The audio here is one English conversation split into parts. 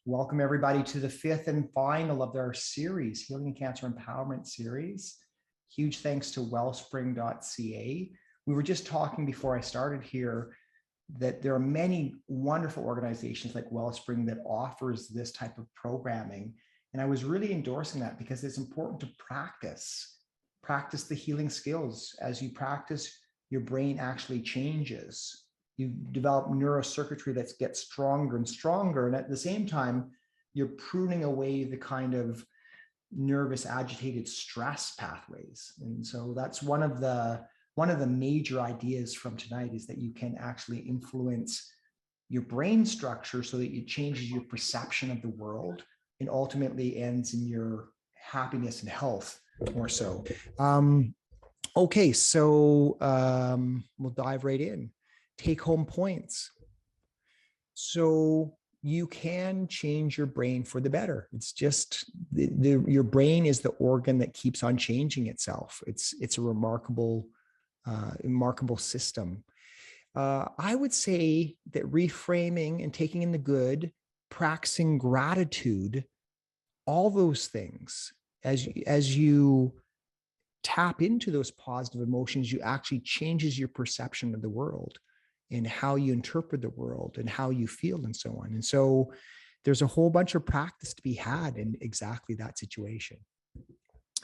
Welcome everybody to the fifth and final of our series, Healing Cancer Empowerment series. Huge thanks to wellspring.ca. We were just talking before I started here that there are many wonderful organizations like Wellspring that offers this type of programming. And I was really endorsing that because it's important to practice the healing skills. As you practice, your brain actually changes. You develop neurocircuitry that gets stronger and stronger. And at the same time, you're pruning away the kind of nervous, agitated stress pathways. And so that's one of the major ideas from tonight, is that you can actually influence your brain structure so that it changes your perception of the world and ultimately ends in your happiness and health more so. Okay, so we'll dive right in. Take home points. So you can change your brain for the better. It's just your brain is the organ that keeps on changing itself. It's a remarkable system. I would say that reframing and taking in the good, practicing gratitude, all those things, as you tap into those positive emotions, you actually changes your perception of the world and how you interpret the world and how you feel and so on. And so there's a whole bunch of practice to be had in exactly that situation.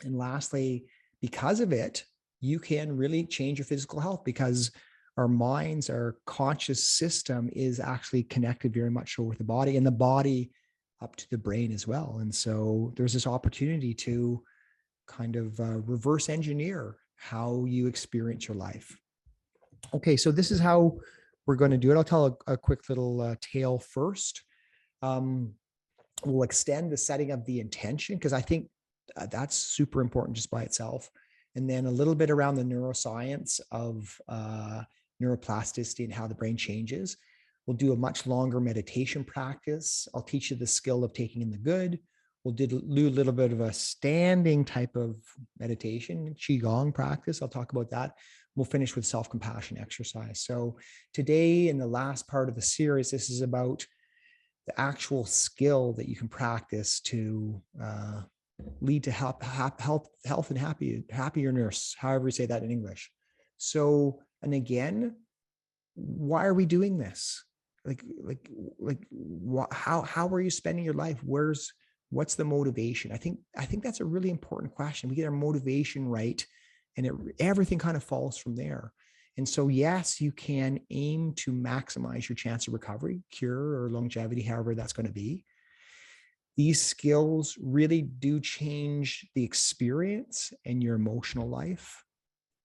And lastly, because of it, you can really change your physical health, because our minds, our conscious system is actually connected very much so with the body, and the body up to the brain as well. And so there's this opportunity to kind of reverse engineer how you experience your life. Okay, so this is how we're going to do it. I'll tell a quick little tale first. We'll extend the setting of the intention, because I think that's super important just by itself. And then a little bit around the neuroscience of neuroplasticity and how the brain changes. We'll do a much longer meditation practice. I'll teach you the skill of taking in the good. We'll do a little bit of a standing type of meditation, Qi Gong practice. I'll talk about that. We'll finish with self-compassion exercise. So today, in the last part of the series, this is about the actual skill that you can practice to lead to health and happiness, however you say that in English. So, and again, why are we doing this? How are you spending your life? What's the motivation? I think that's a really important question. We get our motivation right, and everything kind of falls from there. And so, yes, you can aim to maximize your chance of recovery, cure, or longevity, however that's going to be. These skills really do change the experience and your emotional life.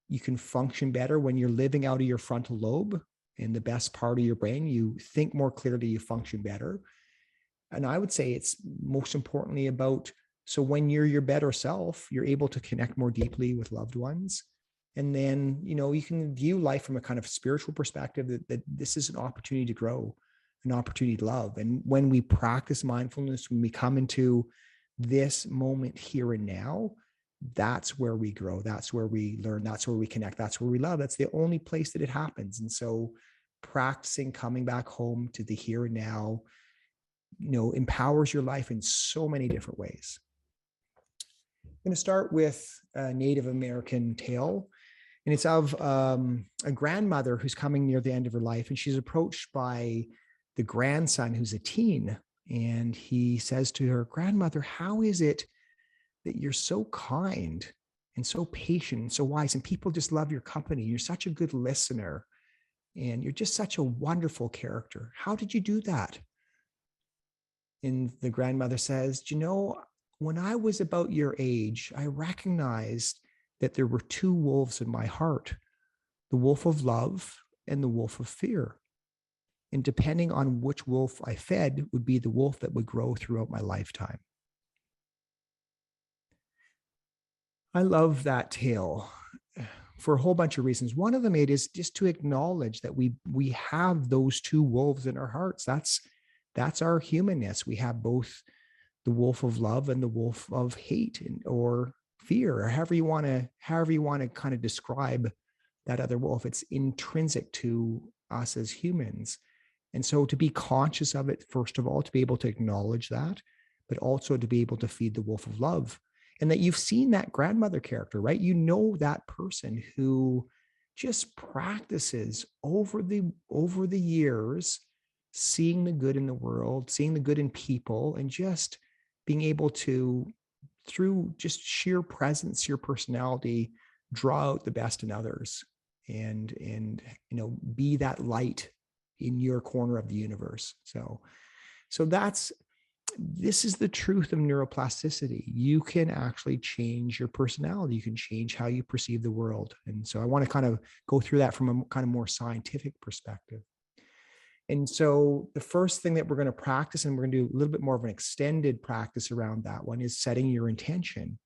You can function better when you're living out of your frontal lobe, in the best part of your brain. You think more clearly, you function better. And I would say it's most importantly about, so when you're your better self, you're able to connect more deeply with loved ones. And then, you can view life from a kind of spiritual perspective, that this is an opportunity to grow, an opportunity to love. And when we practice mindfulness, when we come into this moment here and now, that's where we grow. That's where we learn. That's where we connect. That's where we love. That's the only place that it happens. And so practicing coming back home to the here and now, empowers your life in so many different ways. I'm going to start with a Native American tale, and it's of a grandmother who's coming near the end of her life, and she's approached by the grandson who's a teen, and he says to her, "Grandmother, how is it that you're so kind and so patient and so wise, and people just love your company? You're such a good listener, and you're just such a wonderful character. How did you do that?" And the grandmother says, when I was about your age, I recognized that there were two wolves in my heart, the wolf of love and the wolf of fear. And depending on which wolf I fed would be the wolf that would grow throughout my lifetime. I love that tale for a whole bunch of reasons. One of them is just to acknowledge that we have those two wolves in our hearts. That's our humanness. We have both the wolf of love and the wolf of hate or fear, or however you want to kind of describe that other wolf. It's intrinsic to us as humans. And so to be conscious of it, first of all, to be able to acknowledge that, but also to be able to feed the wolf of love. And that you've seen that grandmother character, right? You know that person who just practices over the years, seeing the good in the world, seeing the good in people, and just being able to, through just sheer presence, your personality, draw out the best in others, and be that light in your corner of the universe. So this is the truth of neuroplasticity. You can actually change your personality. You can change how you perceive the world. And so I want to kind of go through that from a kind of more scientific perspective. And so the first thing that we're going to practice, and we're going to do a little bit more of an extended practice around that one, is setting your intention,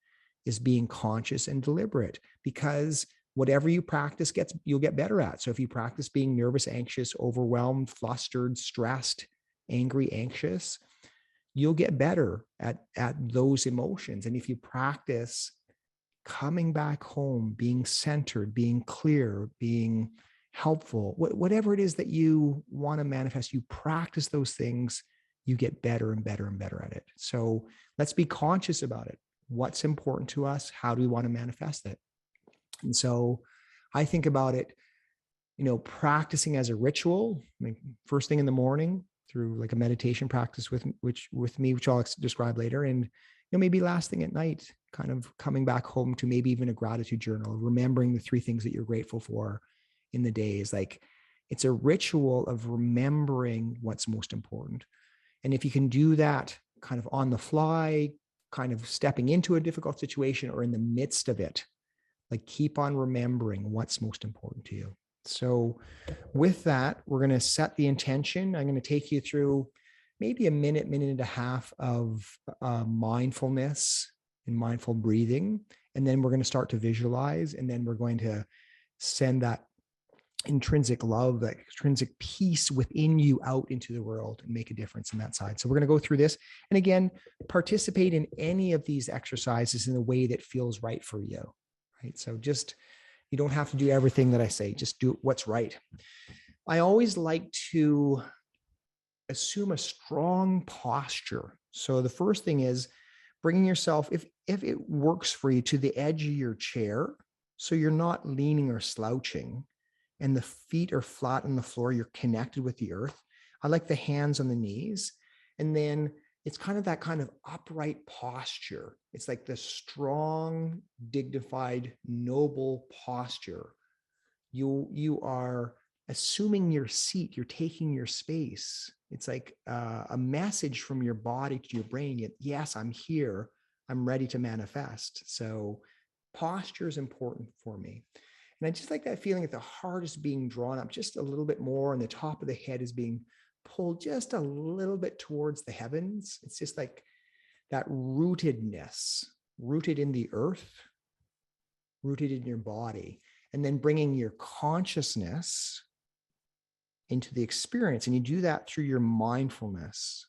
is being conscious and deliberate, because whatever you practice you'll get better at. So if you practice being nervous, anxious, overwhelmed, flustered, stressed, angry, anxious, you'll get better at those emotions. And if you practice coming back home, being centered, being clear, being helpful, whatever it is that you want to manifest, you practice those things, you get better and better and better at it. So let's be conscious about it. What's important to us? How do we want to manifest it? And so I think about it, practicing as a ritual, like first thing in the morning, through like a meditation practice with me, which I'll describe later. And maybe last thing at night, kind of coming back home to maybe even a gratitude journal, remembering the 3 things that you're grateful for in the day. Is like, it's a ritual of remembering what's most important. And if you can do that kind of on the fly, kind of stepping into a difficult situation or in the midst of it, like keep on remembering what's most important to you. So with that, we're going to set the intention. I'm going to take you through maybe a minute and a half of mindfulness and mindful breathing. And then we're going to start to visualize. And then we're going to send that intrinsic love, that intrinsic peace within you out into the world and make a difference in that side. So we're going to go through this. And again, participate in any of these exercises in a way that feels right for you. Right? So you don't have to do everything that I say, just do what's right. I always like to assume a strong posture. So the first thing is bringing yourself, if it works for you, to the edge of your chair, so you're not leaning or slouching and the feet are flat on the floor, you're connected with the earth. I like the hands on the knees. And then it's kind of that kind of upright posture. It's like the strong, dignified, noble posture. You are assuming your seat, you're taking your space. It's like a message from your body to your brain. Yes, I'm here. I'm ready to manifest. So posture is important for me. And I just like that feeling that the heart is being drawn up just a little bit more, and the top of the head is being pulled just a little bit towards the heavens. It's just like that rootedness, rooted in the earth, rooted in your body, and then bringing your consciousness into the experience. And you do that through your mindfulness,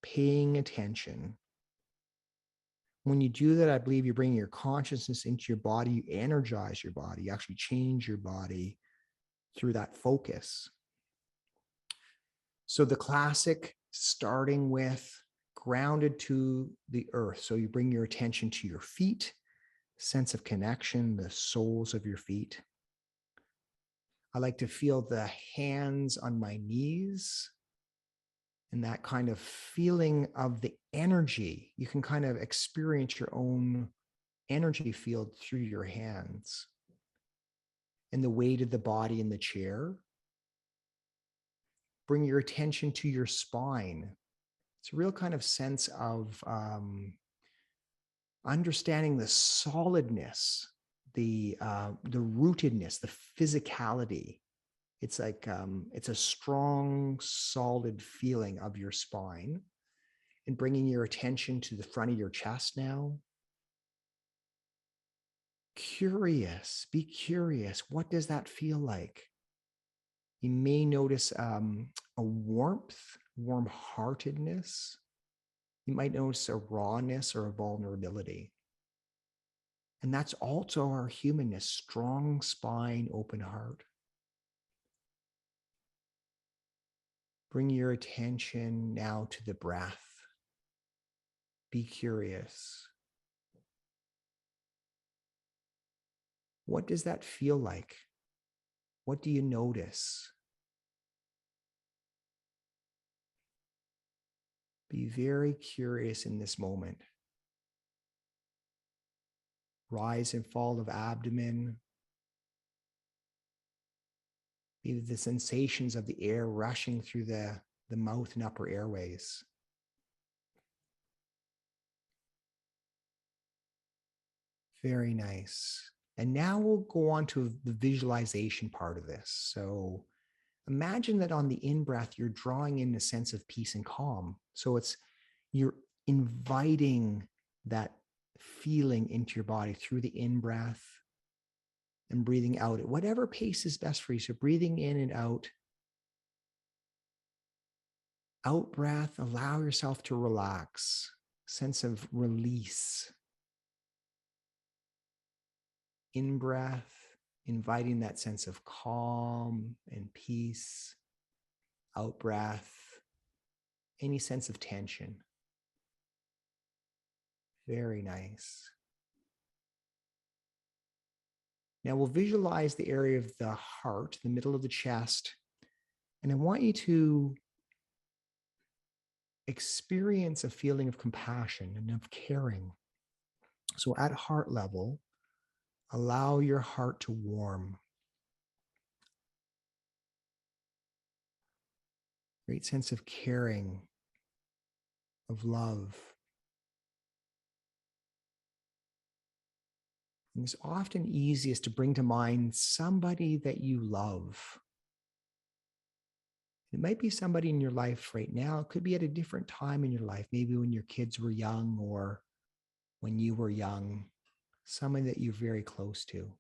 paying attention. When you do that, I believe you're bringing your consciousness into your body, you energize your body, you actually change your body through that focus. So the classic, starting with grounded to the earth. So you bring your attention to your feet, sense of connection, the soles of your feet. I like to feel the hands on my knees, and that kind of feeling of the energy. You can kind of experience your own energy field through your hands, and the weight of the body in the chair. Bring your attention to your spine. It's a real kind of sense of understanding the solidness, the rootedness, the physicality. It's like it's a strong, solid feeling of your spine, and bringing your attention to the front of your chest now. Be curious. What does that feel like? You may notice a warmth, warm-heartedness. You might notice a rawness or a vulnerability. And that's also our humanness, strong spine, open heart. Bring your attention now to the breath. Be curious. What does that feel like? What do you notice? Be very curious in this moment. Rise and fall of abdomen. Maybe the sensations of the air rushing through the mouth and upper airways. Very nice. And now we'll go on to the visualization part of this. So imagine that on the in-breath, you're drawing in a sense of peace and calm. So you're inviting that feeling into your body through the in-breath and breathing out at whatever pace is best for you. So breathing in and out. Out breath, allow yourself to relax, sense of release. In breath, inviting that sense of calm and peace. Out breath, any sense of tension. Very nice. Now we'll visualize the area of the heart, the middle of the chest, and I want you to experience a feeling of compassion and of caring. So at heart level, allow your heart to warm. Great sense of caring, of love. And it's often easiest to bring to mind somebody that you love. It might be somebody in your life right now. It could be at a different time in your life, maybe when your kids were young or when you were young, someone that you're very close to.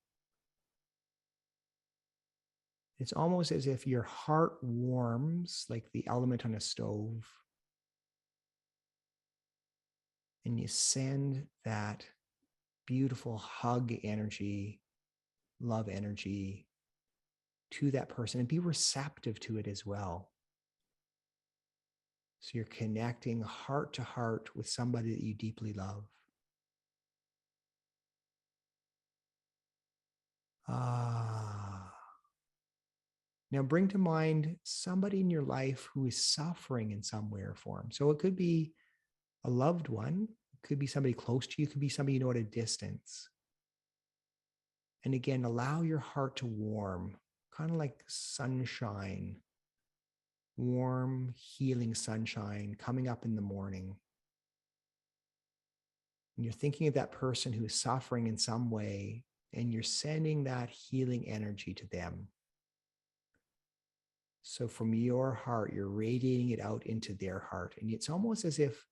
It's almost as if your heart warms like the element on a stove, and you send that beautiful hug energy, love energy to that person, and be receptive to it as well. So you're connecting heart to heart with somebody that you deeply love. Now bring to mind somebody in your life who is suffering in some way or form. So it could be a loved one, it could be somebody close to you, it could be somebody you know at a distance. And again, allow your heart to warm, kind of like sunshine, warm, healing sunshine coming up in the morning. And you're thinking of that person who is suffering in some way, and you're sending that healing energy to them. So from your heart, you're radiating it out into their heart. And it's almost as if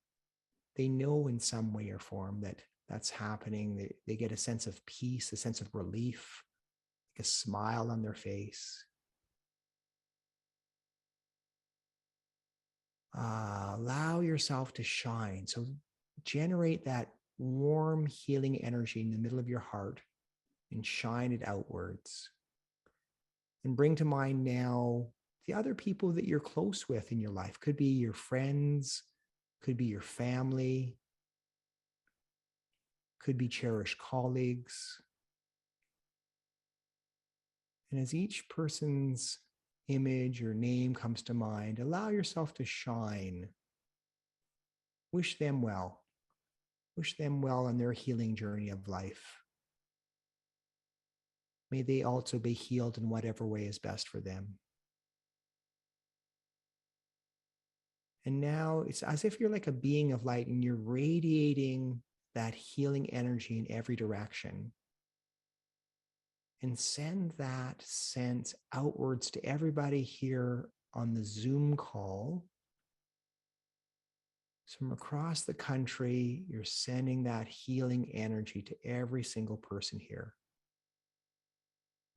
they know in some way or form that that's happening. They get a sense of peace, a sense of relief, like a smile on their face. Allow yourself to shine. So generate that warm, healing energy in the middle of your heart and shine it outwards. And bring to mind now the other people that you're close with in your life. Could be your friends, could be your family, could be cherished colleagues. And as each person's image or name comes to mind, allow yourself to shine. Wish them well. Wish them well on their healing journey of life. May they also be healed in whatever way is best for them. And now it's as if you're like a being of light and you're radiating that healing energy in every direction. And send that sense outwards to everybody here on the Zoom call. So from across the country, you're sending that healing energy to every single person here.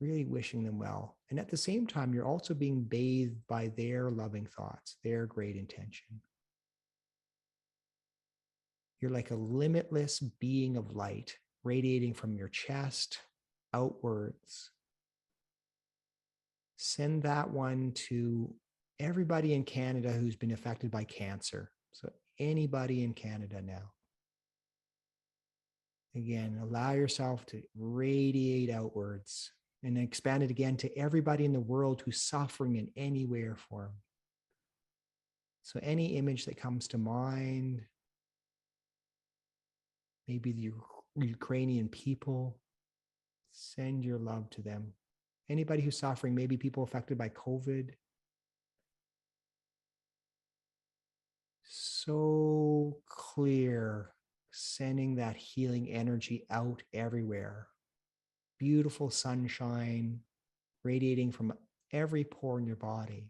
Really wishing them well. And at the same time, you're also being bathed by their loving thoughts, their great intention. You're like a limitless being of light, radiating from your chest outwards. Send that one to everybody in Canada who's been affected by cancer. So anybody in Canada now. Again, allow yourself to radiate outwards and expand it again to everybody in the world who's suffering in any way or form. So any image that comes to mind, maybe the Ukrainian people, send your love to them. Anybody who's suffering, maybe people affected by COVID. So clear, sending that healing energy out everywhere. Beautiful sunshine radiating from every pore in your body.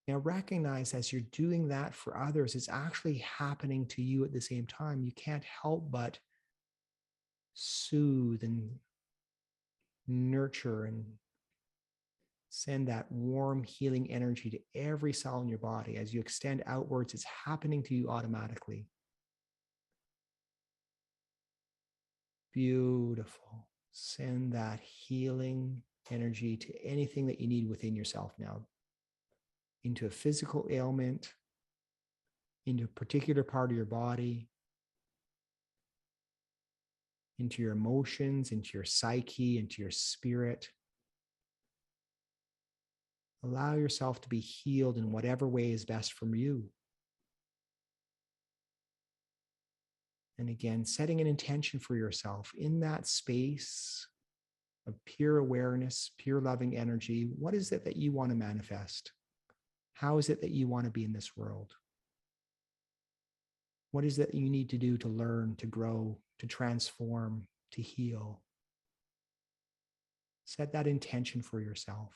Now recognize as you're doing that for others, it's actually happening to you at the same time. You can't help but soothe and nurture and send that warm healing energy to every cell in your body. As you extend outwards, it's happening to you automatically. Beautiful. Send that healing energy to anything that you need within yourself now. Into a physical ailment, into a particular part of your body, into your emotions, into your psyche, into your spirit. Allow yourself to be healed in whatever way is best for you. And again, setting an intention for yourself in that space of pure awareness, pure loving energy. What is it that you want to manifest? How is it that you want to be in this world? What is it that you need to do to learn, to grow, to transform, to heal? Set that intention for yourself.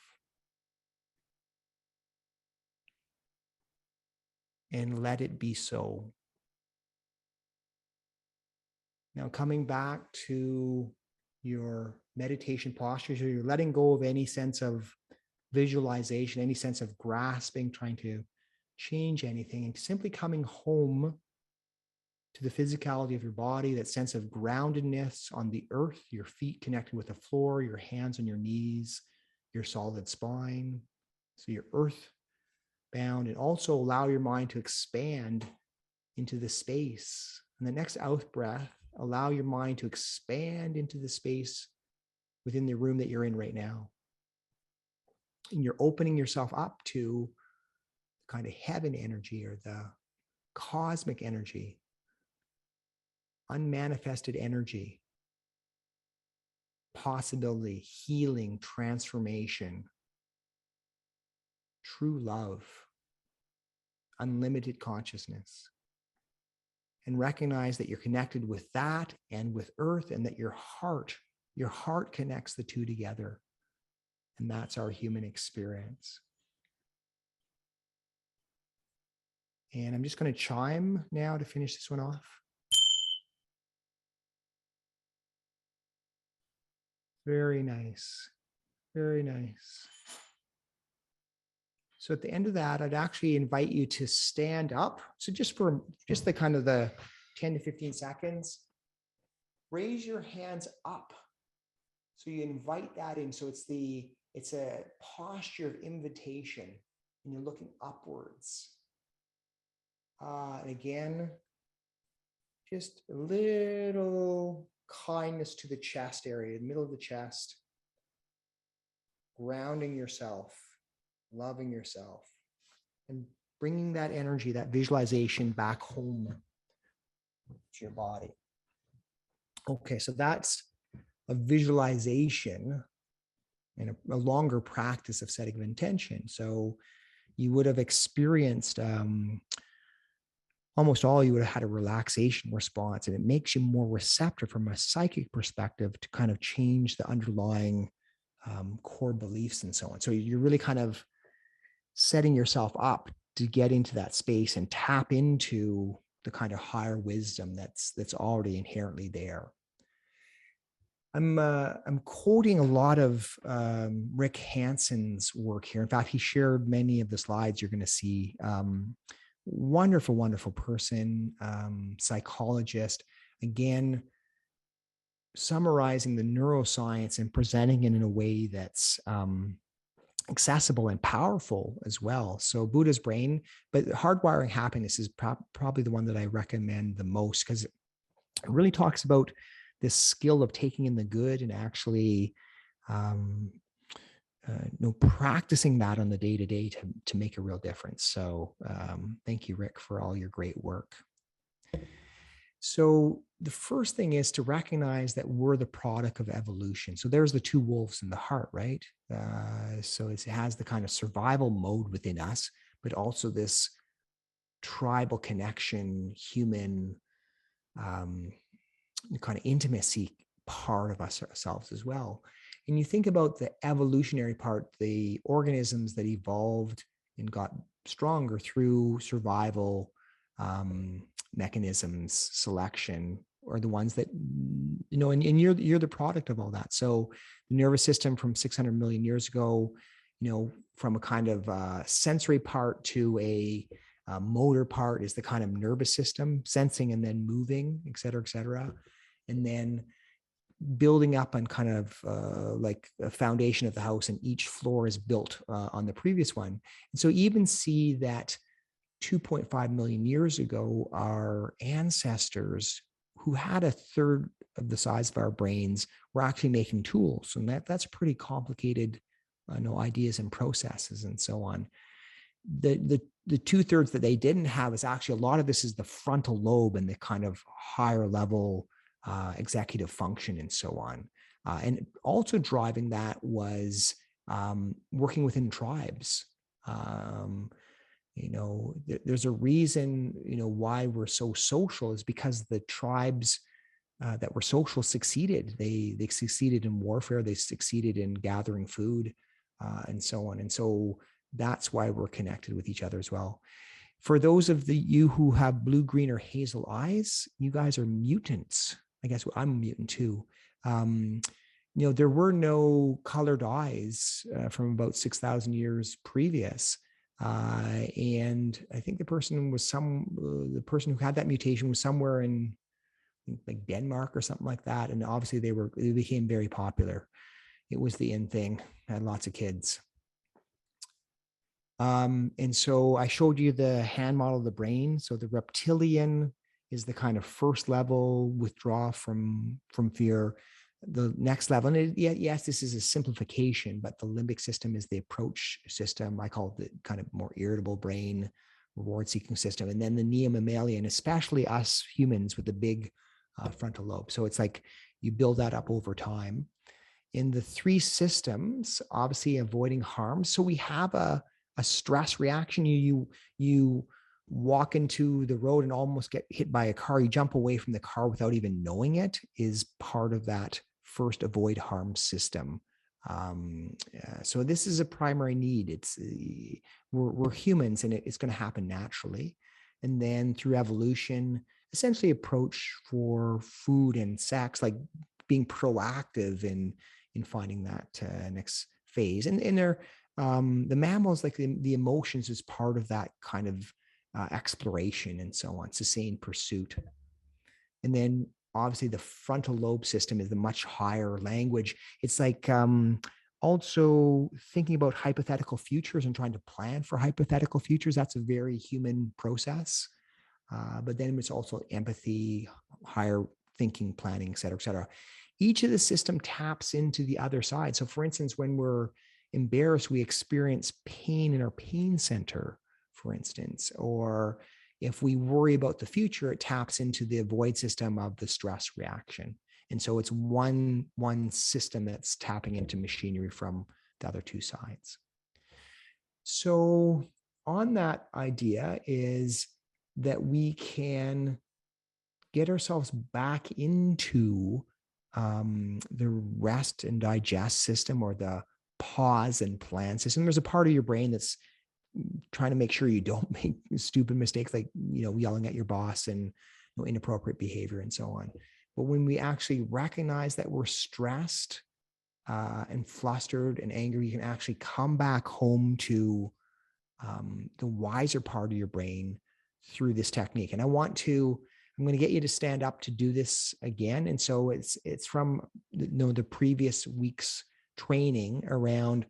And let it be so. Now, coming back to your meditation posture, so you're letting go of any sense of visualization, any sense of grasping, trying to change anything, and simply coming home to the physicality of your body, that sense of groundedness on the earth, your feet connected with the floor, your hands on your knees, your solid spine. So you're earth bound, and also allow your mind to expand into the space. And the next out breath, allow your mind to expand into the space within the room that you're in right now. And you're opening yourself up to kind of heaven energy or the cosmic energy, unmanifested energy, possibility, healing, transformation, true love, unlimited consciousness. And recognize that you're connected with that and with earth, and that your heart connects the two together. And that's our human experience. And I'm just going to chime now to finish this one off. Very nice. Very nice. So at the end of that, I'd actually invite you to stand up. So just the kind of the 10 to 15 seconds, raise your hands up. So you invite that in. So it's a posture of invitation, and you're looking upwards. And again, just a little kindness to the chest area, the middle of the chest, grounding yourself, loving yourself, and bringing that energy, that visualization back home to your body. Okay, so that's a visualization and a longer practice of setting an intention. So you would have experienced almost all, you would have had a relaxation response, and it makes you more receptive from a psychic perspective to kind of change the underlying core beliefs and so on. So you're really kind of setting yourself up to get into that space and tap into the kind of higher wisdom that's already inherently there. I'm quoting a lot of Rick Hanson's work here. In fact, he shared many of the slides you're going to see. Wonderful, wonderful person, psychologist. Again, summarizing the neuroscience and presenting it in a way that's accessible and powerful as well. So Buddha's brain, but Hardwiring Happiness is probably the one that I recommend the most, because it really talks about this skill of taking in the good and actually practicing that on the day-to-day to make a real difference. So thank you, Rick, for all your great work. So the first thing is to recognize that we're the product of evolution. So there's the two wolves in the heart, right? So it has the kind of survival mode within us, but also this tribal connection, human kind of intimacy part of ourselves as well. And you think about the evolutionary part, the organisms that evolved and got stronger through survival mechanisms, selection, are the ones that, and you're the product of all that. So the nervous system from 600 million years ago, from a kind of sensory part to a motor part is the kind of nervous system, sensing and then moving, et cetera, et cetera. And then building up on kind of like a foundation of the house, and each floor is built on the previous one. And so even see that 2.5 million years ago, our ancestors who had a third of the size of our brains were actually making tools. And that's pretty complicated, ideas and processes and so on. The 2/3 that they didn't have is actually, a lot of this is the frontal lobe and the kind of higher level executive function and so on. And also driving that was working within tribes. There's a reason, why we're so social, is because the tribes that were social succeeded. They succeeded in warfare. They succeeded in gathering food and so on. And so that's why we're connected with each other as well. For those of you who have blue, green, or hazel eyes, you guys are mutants. I guess I'm a mutant too. There were no colored eyes from about 6,000 years previous. And I think the person who had that mutation was somewhere in like Denmark or something like that. And obviously they became very popular. It was the in thing, had lots of kids. And so I showed you the hand model of the brain. So the reptilian is the kind of first level withdraw from fear. The next level, and yes, this is a simplification, but the limbic system is the approach system. I call it the kind of more irritable brain, reward-seeking system. And then the neo-mammalian, especially us humans with the big frontal lobe. So it's like you build that up over time. In the three systems, obviously avoiding harm. So we have a stress reaction. You walk into the road and almost get hit by a car. You jump away from the car without even knowing it, is part of that first avoid harm system. So this is a primary need. It's we're humans, and it's going to happen naturally. And then through evolution, essentially approach for food and sex, like being proactive in finding that next phase. And they're the mammals, like the emotions, is part of that kind of exploration and so on, sustained pursuit. And then obviously the frontal lobe system is the much higher language. It's like also thinking about hypothetical futures and trying to plan for hypothetical futures. That's a very human process. But then it's also empathy, higher thinking, planning, et cetera, et cetera. Each of the system taps into the other side. So for instance, when we're embarrassed, we experience pain in our pain center, for instance, or if we worry about the future, it taps into the avoid system of the stress reaction. And so it's one system that's tapping into machinery from the other two sides. So on that idea is that we can get ourselves back into the rest and digest system, or the pause and plan system. There's a part of your brain that's trying to make sure you don't make stupid mistakes, like, yelling at your boss and inappropriate behavior and so on. But when we actually recognize that we're stressed and flustered and angry, you can actually come back home to the wiser part of your brain through this technique. And I'm going to get you to stand up to do this again. And so it's from the previous week's training around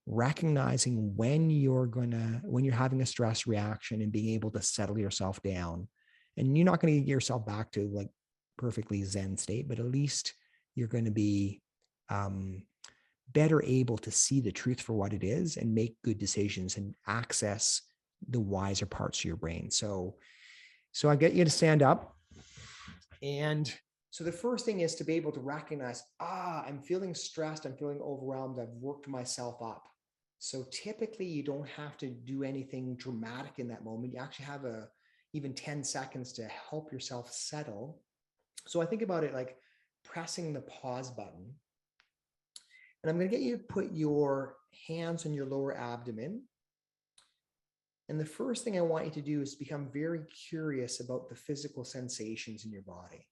recognizing when you're having a stress reaction and being able to settle yourself down. And you're not going to get yourself back to like perfectly Zen state, but at least you're going to be better able to see the truth for what it is and make good decisions and access the wiser parts of your brain. So I get you to stand up. And so the first thing is to be able to recognize, I'm feeling stressed. I'm feeling overwhelmed. I've worked myself up. So typically you don't have to do anything dramatic in that moment. You actually have even 10 seconds to help yourself settle. So I think about it like pressing the pause button. And I'm going to get you to put your hands on your lower abdomen. And the first thing I want you to do is become very curious about the physical sensations in your body.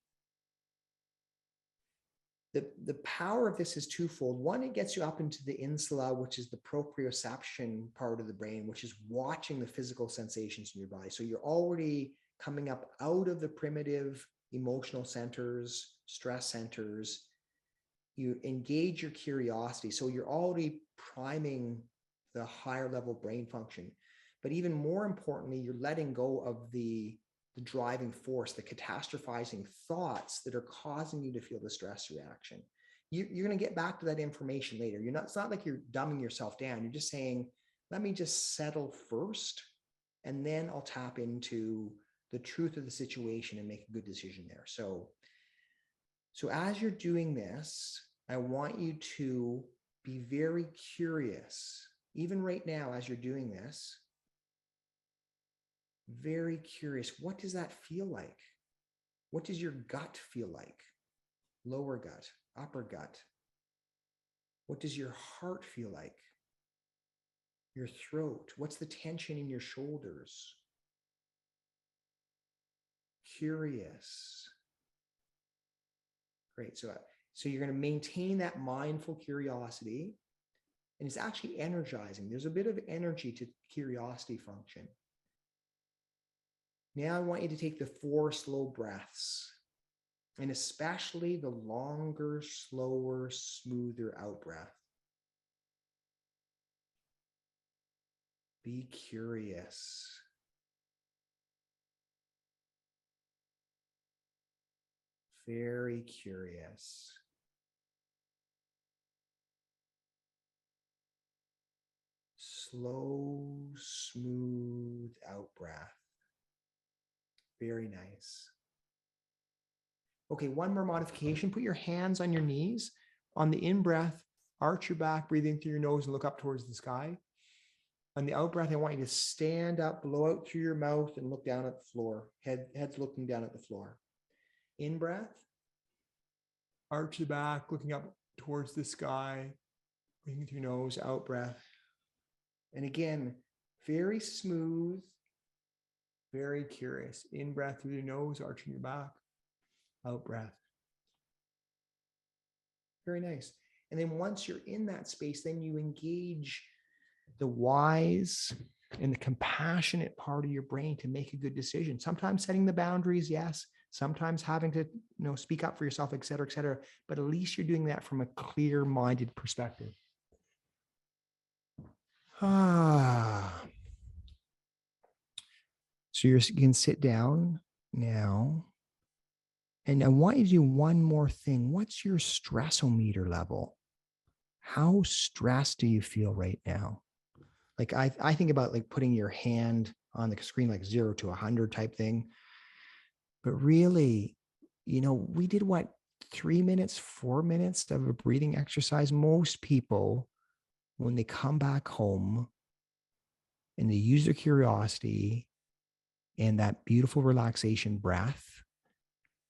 The power of this is twofold. One, it gets you up into the insula, which is the proprioception part of the brain, which is watching the physical sensations in your body. So you're already coming up out of the primitive emotional centers, stress centers. You engage your curiosity. So you're already priming the higher level brain function. But even more importantly, you're letting go of the driving force, the catastrophizing thoughts that are causing you to feel the stress reaction. You're going to get back to that information later. It's not like you're dumbing yourself down. You're just saying, let me just settle first, and then I'll tap into the truth of the situation and make a good decision there. So as you're doing this, I want you to be very curious, even right now as you're doing this, very curious. What does that feel like? What does your gut feel like? Lower gut, upper gut. What does your heart feel like? Your throat. What's the tension in your shoulders? Curious. Great. So you're going to maintain that mindful curiosity, and it's actually energizing. There's a bit of energy to curiosity function. Now I want you to take the 4 slow breaths, and especially the longer, slower, smoother out breath. Be curious. Very curious. Slow, smooth out breath. Very nice. Okay, one more modification. Put your hands on your knees. On the in-breath, arch your back, breathing through your nose and look up towards the sky. On the out-breath, I want you to stand up, blow out through your mouth and look down at the floor. Head's looking down at the floor. In-breath, arch the back, looking up towards the sky, breathing through your nose, out-breath. And again, very smooth, very curious. In-breath through your nose, arching your back. Out breath. Very nice. And then once you're in that space, then you engage the wise and the compassionate part of your brain to make a good decision. Sometimes setting the boundaries, yes. Sometimes having to, speak up for yourself, et cetera, et cetera. But at least you're doing that from a clear-minded perspective. So you can sit down now. And I want you to do one more thing. What's your stressometer level? How stressed do you feel right now? Like I think about like putting your hand on the screen, like 0 to 100 type thing. But really, we did 3 minutes, 4 minutes of a breathing exercise. Most people, when they come back home and they use their curiosity and that beautiful relaxation breath,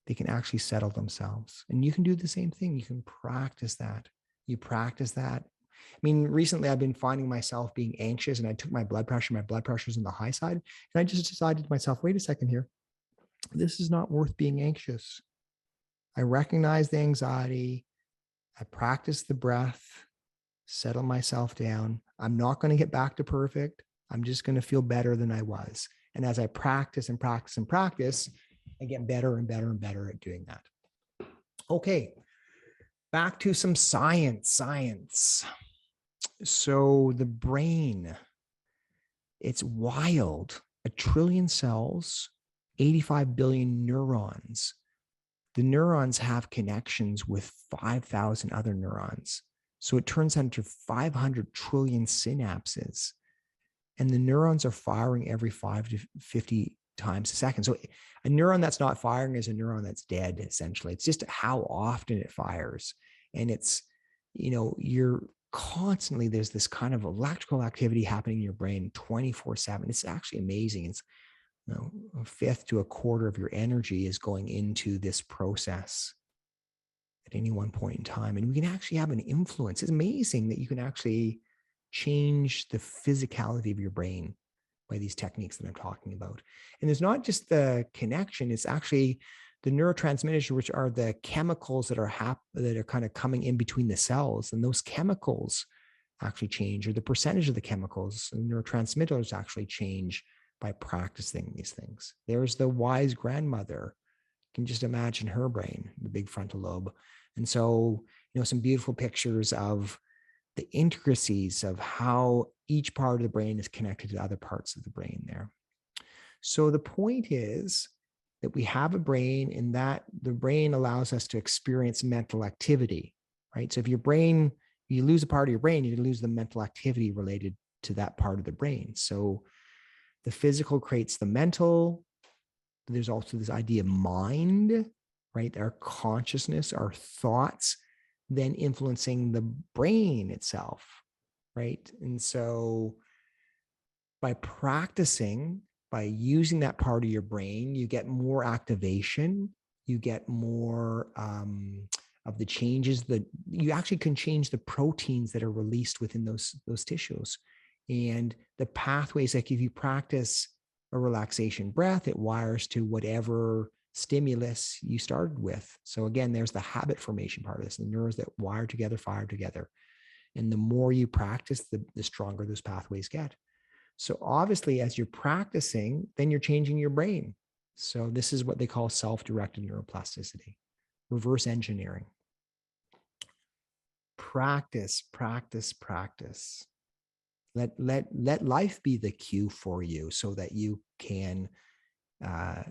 they can actually settle themselves. And you can do the same thing. You can practice that. You practice that. I mean, recently I've been finding myself being anxious, and I took my blood pressure. My blood pressure is on the high side. And I just decided to myself, wait a second here. This is not worth being anxious. I recognize the anxiety. I practice the breath, settle myself down. I'm not going to get back to perfect. I'm just going to feel better than I was. And as I practice and practice and practice, I get better and better and better at doing that. Okay, back to some science. So the brain, it's wild. 1 trillion cells, 85 billion neurons. The neurons have connections with 5,000 other neurons. So it turns out to 500 trillion synapses. And the neurons are firing every 5 to 50 times a second. So a neuron that's not firing is a neuron that's dead, essentially. It's just how often it fires. And it's, you're constantly, there's this kind of electrical activity happening in your brain 24/7. It's actually amazing. It's, a fifth to a quarter of your energy is going into this process at any one point in time. And we can actually have an influence. It's amazing that you can actually change the physicality of your brain by these techniques that I'm talking about. And there's not just the connection, it's actually the neurotransmitters, which are the chemicals that are that are kind of coming in between the cells. And those chemicals actually change, or the percentage of the chemicals and neurotransmitters actually change by practicing these things. There's the wise grandmother. You can just imagine her brain, the big frontal lobe. And so, some beautiful pictures of the intricacies of how each part of the brain is connected to other parts of the brain there. So the point is that we have a brain, and that the brain allows us to experience mental activity, right? So if you lose a part of your brain, you lose the mental activity related to that part of the brain. So the physical creates the mental. There's also this idea of mind, right? Our consciousness, our thoughts, then influencing the brain itself, right? And so by practicing, by using that part of your brain, you get more activation, you get more of the changes that you actually can change the proteins that are released within those tissues. And the pathways, like if you practice a relaxation breath, it wires to whatever stimulus you started with. So again, there's the habit formation part of this, the neurons that wire together, fire together. And the more you practice, the stronger those pathways get. So obviously, as you're practicing, then you're changing your brain. So this is what they call self-directed neuroplasticity, reverse engineering. Practice, practice, practice. Let life be the cue for you so that you can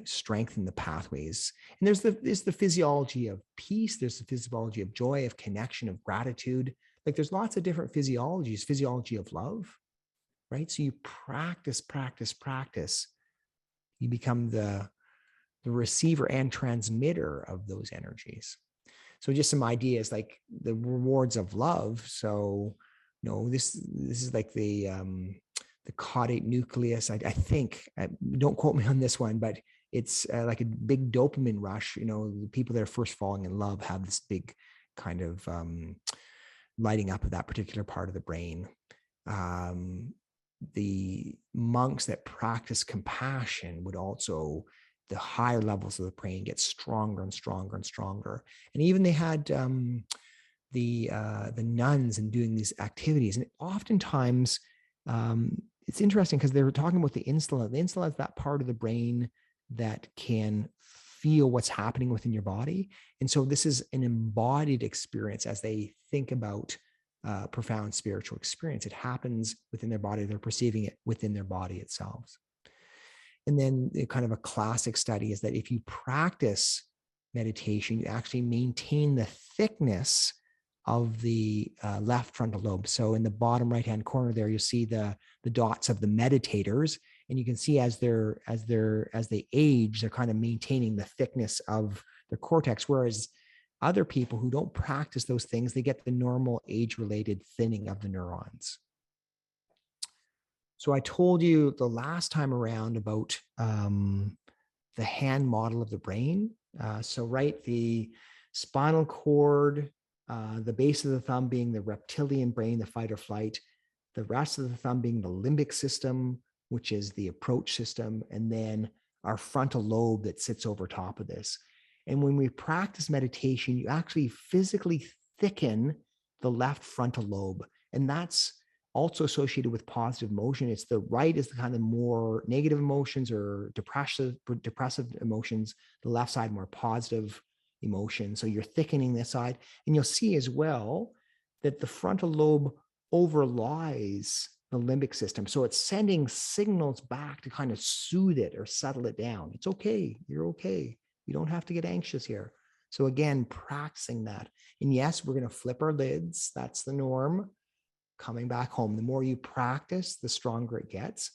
strengthen the pathways. And there's the physiology of peace. There's the physiology of joy, of connection, of gratitude. Like there's lots of different physiologies, physiology of love, right? So you practice, practice, practice. You become the receiver and transmitter of those energies. So just some ideas like the rewards of love. So, this is like the caudate nucleus. I think, don't quote me on this one, but it's like a big dopamine rush. The people that are first falling in love have this big kind of lighting up of that particular part of the brain. The monks that practice compassion would also, the higher levels of the brain get stronger and stronger and stronger. And even they had the nuns and doing these activities. And oftentimes, it's interesting because they were talking about the insula. The insula is that part of the brain that can feel what's happening within your body. And so this is an embodied experience as they think about profound spiritual experience. It happens within their body. They're perceiving it within their body itself. And then kind of a classic study is that if you practice meditation, you actually maintain the thickness of the left frontal lobe. So in the bottom right-hand corner there, you'll see the dots of the meditators, and you can see as they age, they're kind of maintaining the thickness of their cortex. Whereas other people who don't practice those things, they get the normal age-related thinning of the neurons. So I told you the last time around about the hand model of the brain. So right, the spinal cord, the base of the thumb being the reptilian brain, the fight or flight, the rest of the thumb being the limbic system, which is the approach system, and then our frontal lobe that sits over top of this. And when we practice meditation, you actually physically thicken the left frontal lobe. And that's also associated with positive emotion. It's the right is the kind of more negative emotions or depressive emotions, the left side more positive emotions. So you're thickening this side. And you'll see as well that the frontal lobe overlies the limbic system. So it's sending signals back to kind of soothe it or settle it down. It's okay. You're okay. You don't have to get anxious here. So again, practicing that. And yes, we're going to flip our lids. That's the norm. Coming back home. The more you practice, the stronger it gets.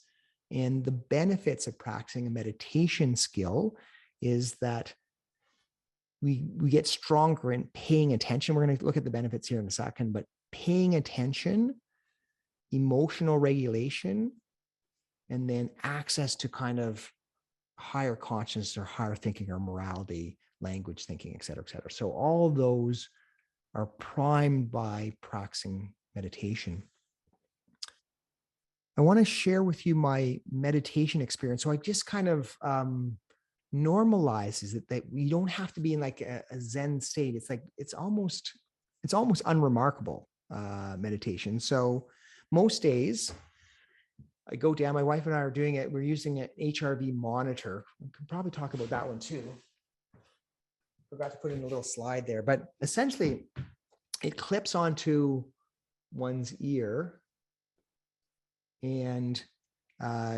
And the benefits of practicing a meditation skill is that we get stronger in paying attention. We're going to look at the benefits here in a second, but paying attention, emotional regulation, and then access to kind of higher consciousness or higher thinking or morality, language thinking, et cetera, et cetera. So all those are primed by practicing meditation. I want to share with you my meditation experience. So I just kind of normalizes it, that we don't have to be in like a Zen state. It's like, it's almost unremarkable meditation. So most days I go down, my wife and I are doing it. We're using an HRV monitor. We could probably talk about that one too. Forgot to put in a little slide there, but essentially it clips onto one's ear, and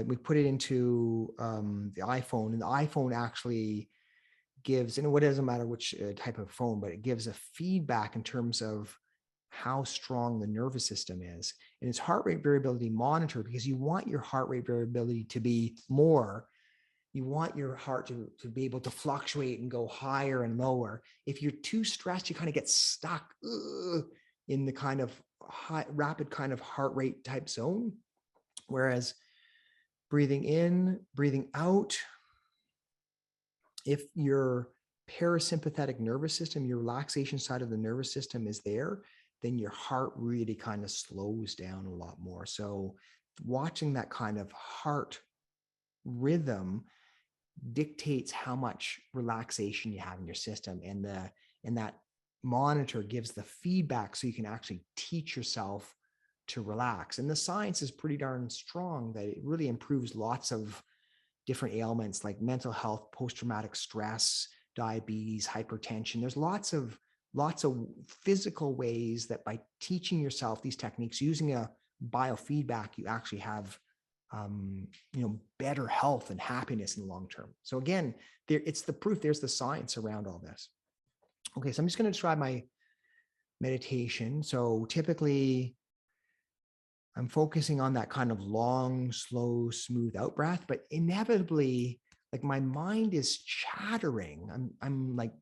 we put it into the iPhone, and the iPhone actually gives, and it doesn't matter which type of phone, but it gives a feedback in terms of how strong the nervous system is. And it's heart rate variability monitor, because you want your heart rate variability to be more. You want your heart to be able to fluctuate and go higher and lower. If you're too stressed, you kind of get stuck in the kind of high, rapid kind of heart rate type zone. Whereas breathing in, breathing out, if your parasympathetic nervous system, your relaxation side of the nervous system is there, then your heart really kind of slows down a lot more. So watching that kind of heart rhythm dictates how much relaxation you have in your system, and that monitor gives the feedback so you can actually teach yourself to relax. And the science is pretty darn strong that it really improves lots of different ailments like mental health, post-traumatic stress, diabetes, hypertension. There's lots of physical ways that by teaching yourself these techniques, using a biofeedback, you actually have better health and happiness in the long term. So again, it's the proof. There's the science around all this. Okay, so I'm just going to describe my meditation. So typically, I'm focusing on that kind of long, slow, smooth out breath, but inevitably, like my mind is chattering. I'm like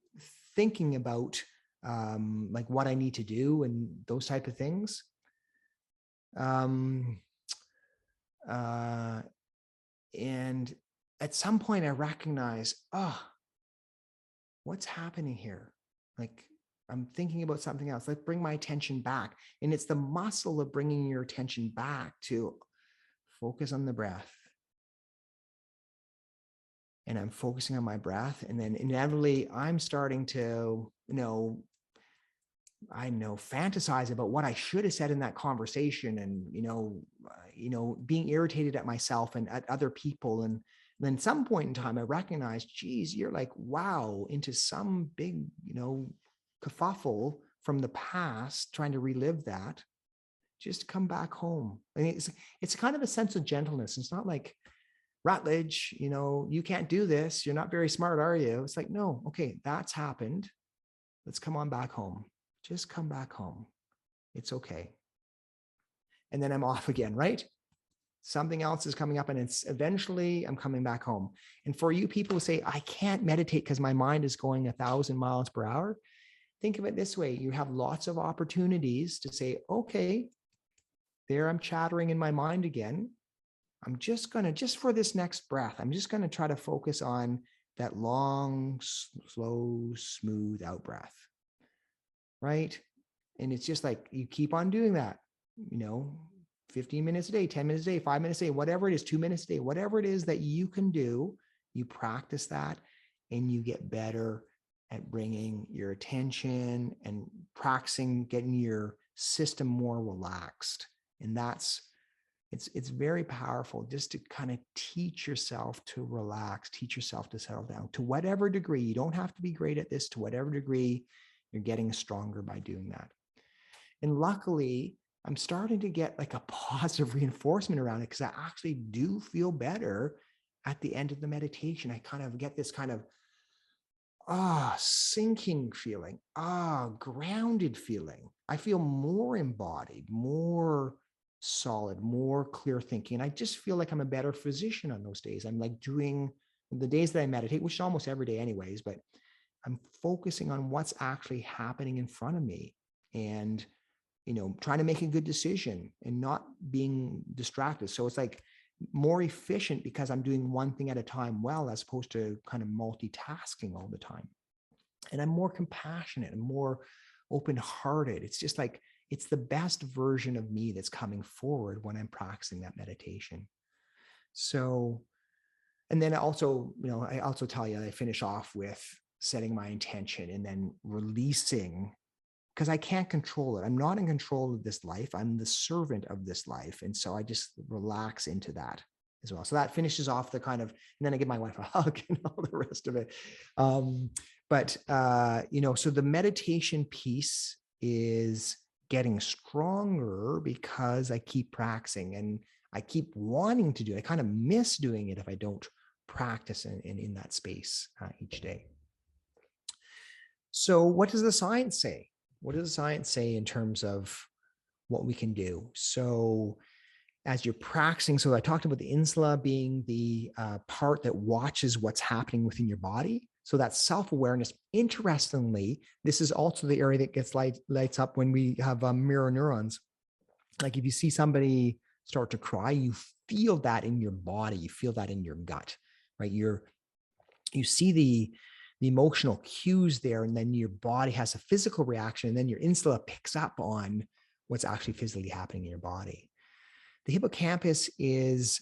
thinking about like what I need to do and those type of things. And at some point I recognize, what's happening here? Like I'm thinking about something else. Let's bring my attention back. And it's the muscle of bringing your attention back to focus on the breath. And I'm focusing on my breath. And then inevitably I'm starting to, fantasize about what I should have said in that conversation, and, being irritated at myself and at other people. And then some point in time, I recognize, geez, you're like, wow, into some big, kerfuffle from the past, trying to relive that. Just come back home. I mean, it's kind of a sense of gentleness. It's not like, Rutledge, you can't do this. You're not very smart, are you? It's like, no, okay, that's happened. Let's come on back home. Just come back home. It's okay. And then I'm off again, right? Something else is coming up, and it's eventually I'm coming back home. And for you people who say, I can't meditate because my mind is going 1,000 miles per hour, think of it this way. You have lots of opportunities to say, okay, there I'm chattering in my mind again. I'm just for this next breath, I'm just going to try to focus on that long, slow, smooth out breath. Right? And it's just like, you keep on doing that, 15 minutes a day, 10 minutes a day, 5 minutes a day, whatever it is, 2 minutes a day, whatever it is that you can do, you practice that, and you get better at bringing your attention and practicing getting your system more relaxed. And it's very powerful just to kind of teach yourself to relax, teach yourself to settle down to whatever degree. You don't have to be great at this, to whatever degree you're getting stronger by doing that. And luckily, I'm starting to get like a positive reinforcement around it because I actually do feel better at the end of the meditation. I kind of get this kind of sinking feeling, grounded feeling. I feel more embodied, more solid, more clear thinking. I just feel like I'm a better physician on those days. I'm like doing the days that I meditate, which is almost every day anyways, but I'm focusing on what's actually happening in front of me and, trying to make a good decision and not being distracted. So it's like more efficient because I'm doing one thing at a time well, as opposed to kind of multitasking all the time. And I'm more compassionate and more open-hearted. It's just like, it's the best version of me that's coming forward when I'm practicing that meditation. So, and then I also tell you, I finish off with setting my intention and then releasing, because I can't control it. I'm not in control of this life. I'm the servant of this life. And so I just relax into that as well. So that finishes off the kind of, and then I give my wife a hug and all the rest of it. So the meditation piece is getting stronger because I keep practicing and I keep wanting to do it. I kind of miss doing it if I don't practice in that space each day. So what does the science say? What does the science say in terms of what we can do? So as you're practicing, so I talked about the insula being the part that watches what's happening within your body. So that's self-awareness. Interestingly, this is also the area that gets lights up when we have mirror neurons. Like if you see somebody start to cry, you feel that in your body, you feel that in your gut, right? You see the emotional cues there, and then your body has a physical reaction, and then your insula picks up on what's actually physically happening in your body. The hippocampus is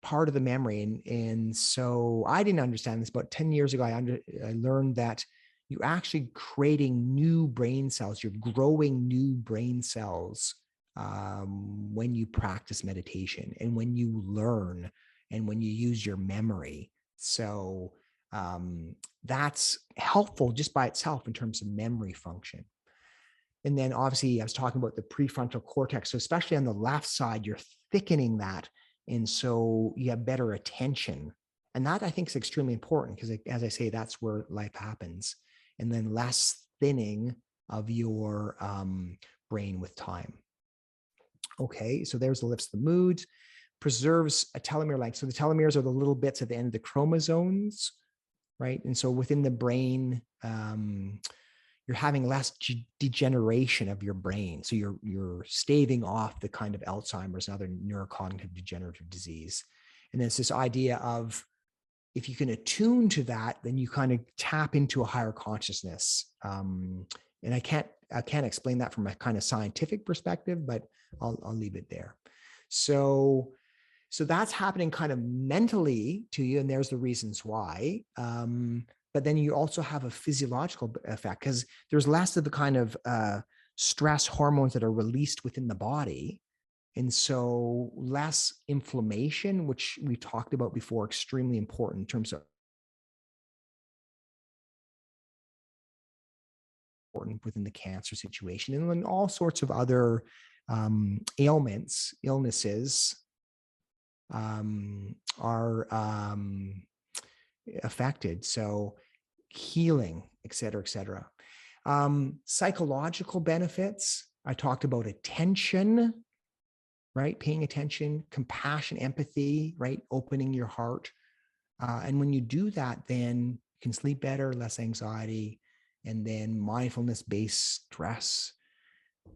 part of the memory. And so I didn't understand this. About 10 years ago, I learned that you're actually creating new brain cells. You're growing new brain cells when you practice meditation and when you learn and when you use your memory. So that's helpful just by itself in terms of memory function. And then obviously I was talking about the prefrontal cortex. So especially on the left side, you're thickening that. And so you have better attention. And that I think is extremely important because, as I say, that's where life happens. And then less thinning of your brain with time. Okay, so there's the lifts the moods, preserves a telomere length. So the telomeres are the little bits at the end of the chromosomes, right? And so within the brain, you're having less degeneration of your brain. So you're staving off the kind of Alzheimer's and other neurocognitive degenerative disease. And then it's this idea of, if you can attune to that, then you kind of tap into a higher consciousness. And I can't explain that from a kind of scientific perspective, but I'll leave it there. So that's happening kind of mentally to you, and there's the reasons why. But then you also have a physiological effect because there's less of the kind of stress hormones that are released within the body. And so less inflammation, which we talked about before, extremely important in terms of within the cancer situation, and then all sorts of other illnesses are affected. So healing, et cetera, et cetera. Psychological benefits. I talked about attention, right? Paying attention, compassion, empathy, right? Opening your heart. And when you do that, then you can sleep better, less anxiety, and then mindfulness-based stress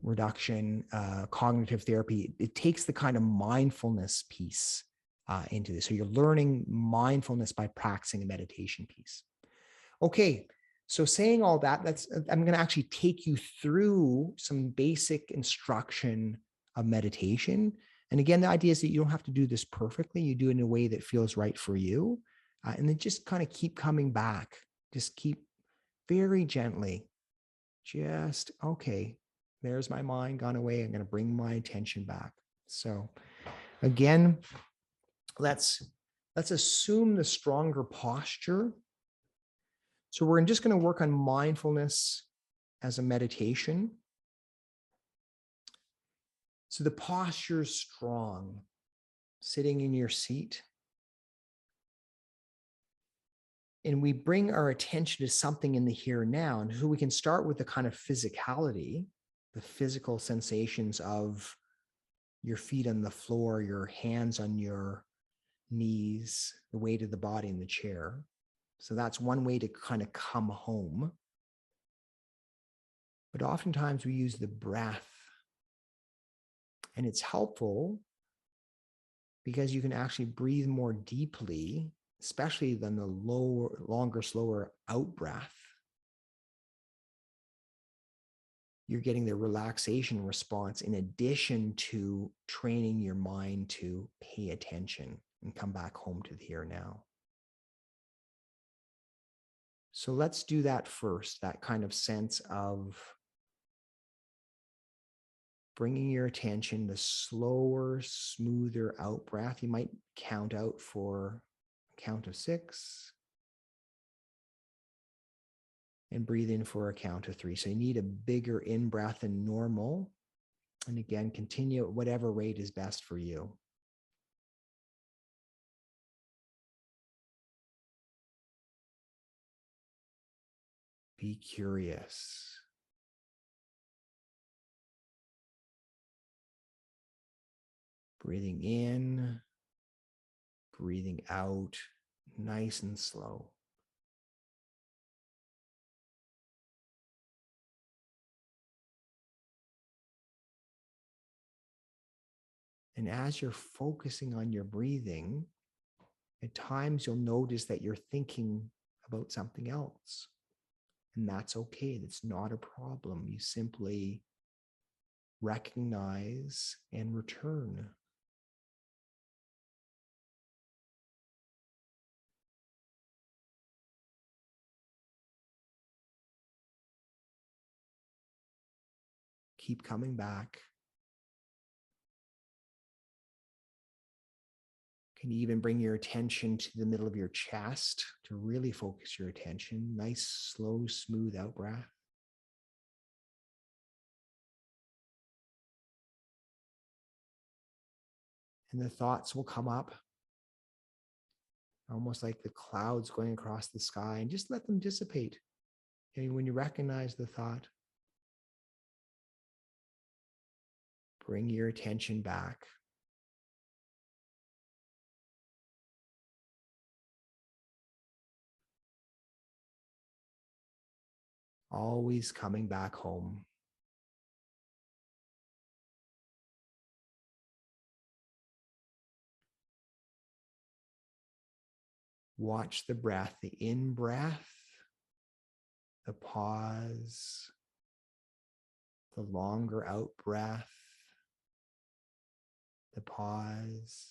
reduction, cognitive therapy. It takes the kind of mindfulness piece into this. So you're learning mindfulness by practicing a meditation piece. Okay, so saying all that, I'm going to actually take you through some basic instruction of meditation. And again, the idea is that you don't have to do this perfectly. You do it in a way that feels right for you. And then just kind of keep coming back. Just keep very gently. Just, okay, there's my mind gone away. I'm going to bring my attention back. So again, let's assume the stronger posture. So we're just going to work on mindfulness as a meditation. So the posture is strong, sitting in your seat. And we bring our attention to something in the here and now. And so we can start with the kind of physicality, the physical sensations of your feet on the floor, your hands on your knees, the weight of the body in the chair. So that's one way to kind of come home. But oftentimes we use the breath. And it's helpful because you can actually breathe more deeply, especially than the longer, slower out breath. You're getting the relaxation response in addition to training your mind to pay attention and come back home to the here and now. So let's do that first, that kind of sense of bringing your attention to slower, smoother out breath. You might count out for a count of 6 and breathe in for a count of 3. So you need a bigger in breath than normal. And again, continue at whatever rate is best for you. Be curious. Breathing in, breathing out, nice and slow. And as you're focusing on your breathing, at times you'll notice that you're thinking about something else. And that's okay. That's not a problem. You simply recognize and return. Keep coming back. Can you even bring your attention to the middle of your chest to really focus your attention? Nice, slow, smooth out breath. And the thoughts will come up, almost like the clouds going across the sky, and just let them dissipate. And when you recognize the thought, bring your attention back. Always coming back home. Watch the breath, the in breath, the pause, the longer out breath, the pause.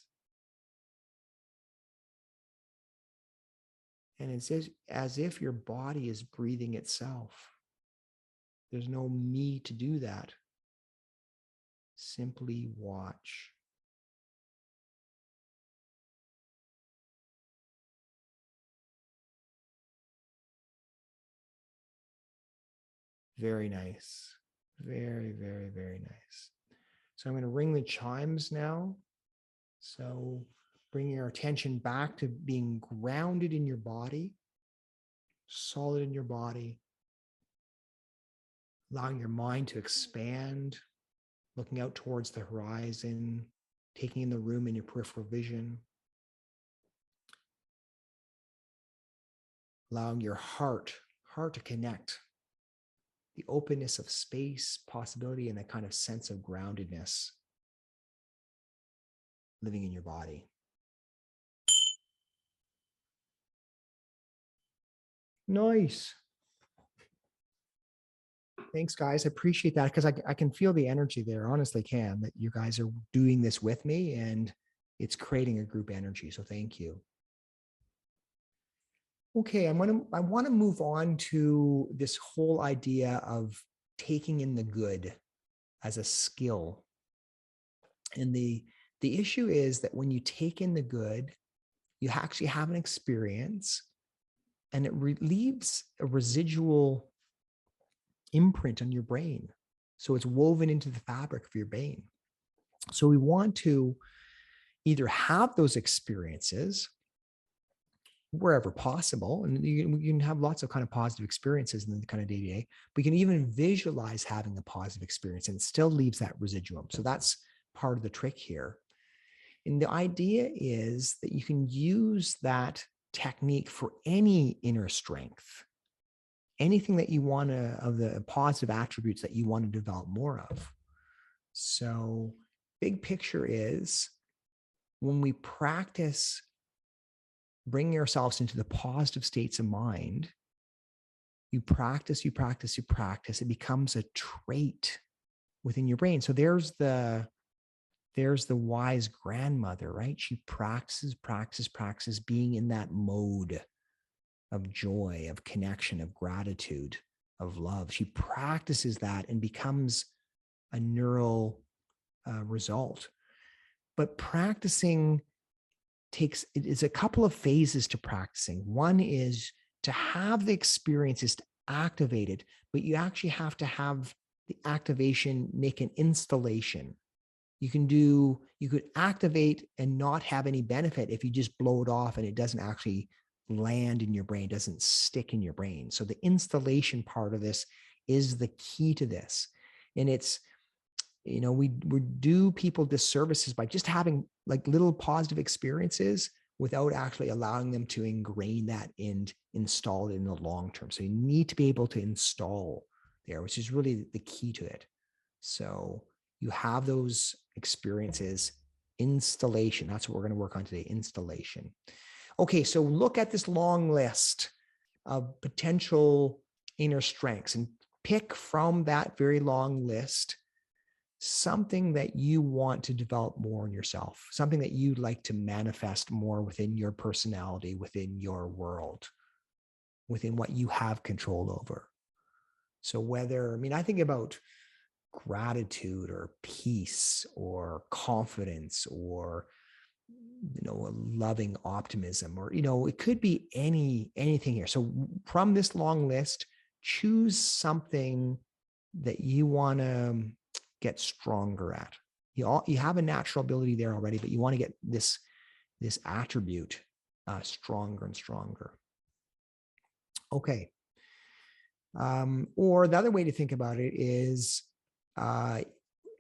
And it's as if your body is breathing itself. There's no me to do that. Simply watch. Very nice. Very, very, very nice. So I'm going to ring the chimes now. So bring your attention back to being grounded in your body, solid in your body, allowing your mind to expand, looking out towards the horizon, taking in the room in your peripheral vision, allowing your heart to connect, the openness of space, possibility, and a kind of sense of groundedness living in your body. Nice. Thanks, guys. I appreciate that because I can feel the energy there. Honestly, can that you guys are doing this with me and it's creating a group energy. So thank you. Okay, I want to move on to this whole idea of taking in the good as a skill. And the issue is that when you take in the good, you actually have an experience and it leaves a residual imprint on your brain. So it's woven into the fabric of your brain. So we want to either have those experiences wherever possible, and we can have lots of kind of positive experiences in the kind of day-to-day. We can even visualize having a positive experience, and it still leaves that residuum. So that's part of the trick here. And the idea is that you can use that technique for any inner strength, anything that you want to, of the positive attributes that you want to develop more of. So big picture is, when we practice bringing ourselves into the positive states of mind, you practice, you practice, you practice, it becomes a trait within your brain. So there's the wise grandmother, right? She practices being in that mode of joy, of connection, of gratitude, of love. She practices that and becomes a neural result. But practicing it's a couple of phases to practicing. One is to have the experiences activated, but you actually have to have the activation make an installation. You could activate and not have any benefit if you just blow it off and it doesn't actually land in your brain, doesn't stick in your brain. So the installation part of this is the key to this. And it's, we do people disservices by just having like little positive experiences without actually allowing them to ingrain that and install it in the long term. So you need to be able to install there, which is really the key to it. So you have those experiences, installation. That's what we're going to work on today, installation. Okay, so look at this long list of potential inner strengths and pick from that very long list something that you want to develop more in yourself, something that you'd like to manifest more within your personality, within your world, within what you have control over. So I think about gratitude or peace or confidence or, a loving optimism, or, it could be anything here. So from this long list, choose something that you want to get stronger at. You have a natural ability there already, but you want to get this attribute stronger and stronger. Okay. Or the other way to think about it is,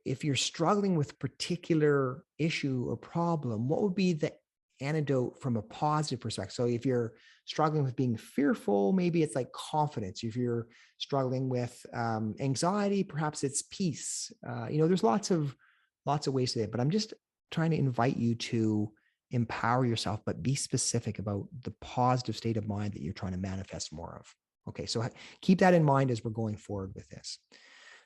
if you're struggling with a particular issue or problem, what would be the antidote from a positive perspective? So if you're struggling with being fearful, maybe it's like confidence. If you're struggling with anxiety, perhaps it's peace. There's lots of ways to it, but I'm just trying to invite you to empower yourself, but be specific about the positive state of mind that you're trying to manifest more of. Okay, so keep that in mind as we're going forward with this.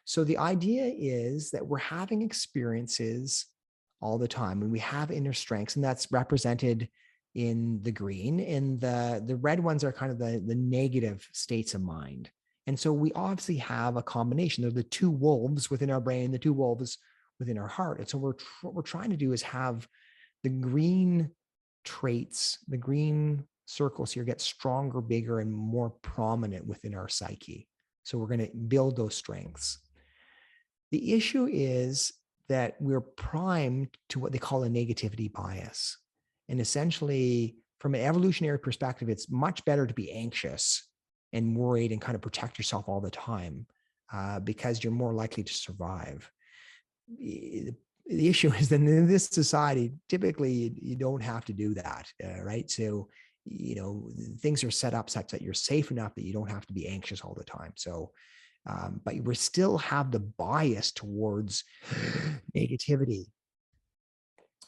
So the idea is that we're having experiences all the time, and we have inner strengths, and that's represented in the green, and the red ones are kind of the negative states of mind. And so we obviously have a combination. They're the two wolves within our brain, the two wolves within our heart. And so what we're trying to do is have the green traits, the green circles here, get stronger, bigger, and more prominent within our psyche. So we're going to build those strengths. The issue is that we're primed to what they call a negativity bias. And essentially, from an evolutionary perspective, it's much better to be anxious and worried and kind of protect yourself all the time because you're more likely to survive. The issue is that in this society, typically you don't have to do that, right? So, things are set up such that you're safe enough that you don't have to be anxious all the time. So, but we still have the bias towards negativity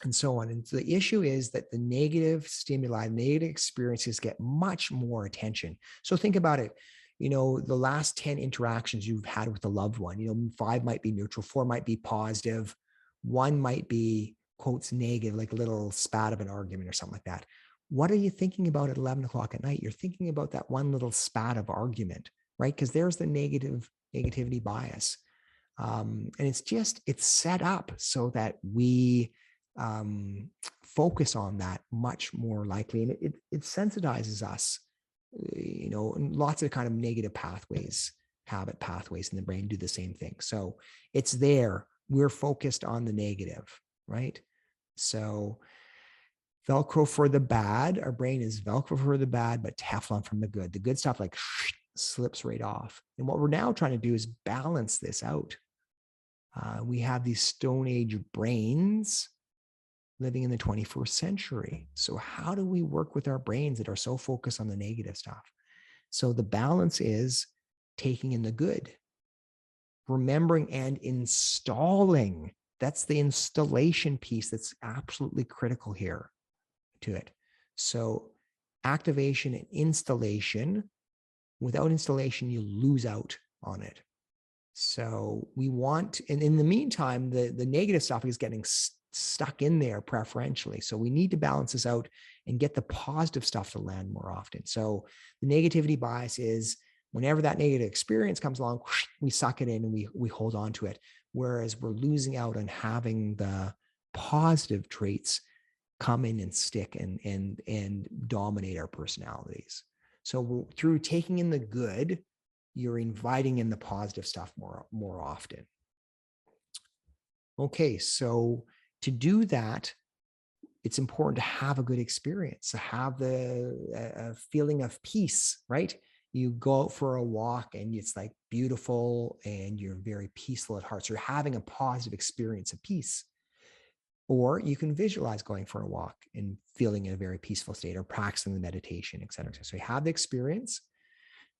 and so on. And so the issue is that the negative stimuli, negative experiences get much more attention. So think about it. The last 10 interactions you've had with a loved one, 5 might be neutral, 4 might be positive, 1 might be quotes negative, like a little spat of an argument or something like that. What are you thinking about at 11 o'clock at night? You're thinking about that one little spat of argument, right? Because there's the negativity bias. And it's set up so that we focus on that much more likely. And it sensitizes us, and lots of kind of negative pathways, habit pathways in the brain do the same thing. So it's there we're focused on the negative, right? So Velcro for the bad, our brain is Velcro for the bad, but Teflon from the good. The good stuff like slips right off. And what we're now trying to do is balance this out. We have these Stone Age brains living in the 21st century. So how do we work with our brains that are so focused on the negative stuff? So the balance is taking in the good, remembering and installing. That's the installation piece that's absolutely critical here to it. So activation and installation. Without installation, you lose out on it. So we want, and in the meantime, the negative stuff is getting stuck in there preferentially. So we need to balance this out and get the positive stuff to land more often. So the negativity bias is whenever that negative experience comes along, we suck it in and we hold on to it. Whereas we're losing out on having the positive traits come in and stick and dominate our personalities. So through taking in the good, you're inviting in the positive stuff more often. Okay, so to do that, it's important to have a good experience, to have the feeling of peace, right? You go out for a walk and it's like beautiful and you're very peaceful at heart. So you're having a positive experience of peace. Or you can visualize going for a walk and feeling in a very peaceful state or practicing the meditation, et cetera, et cetera. So you have the experience.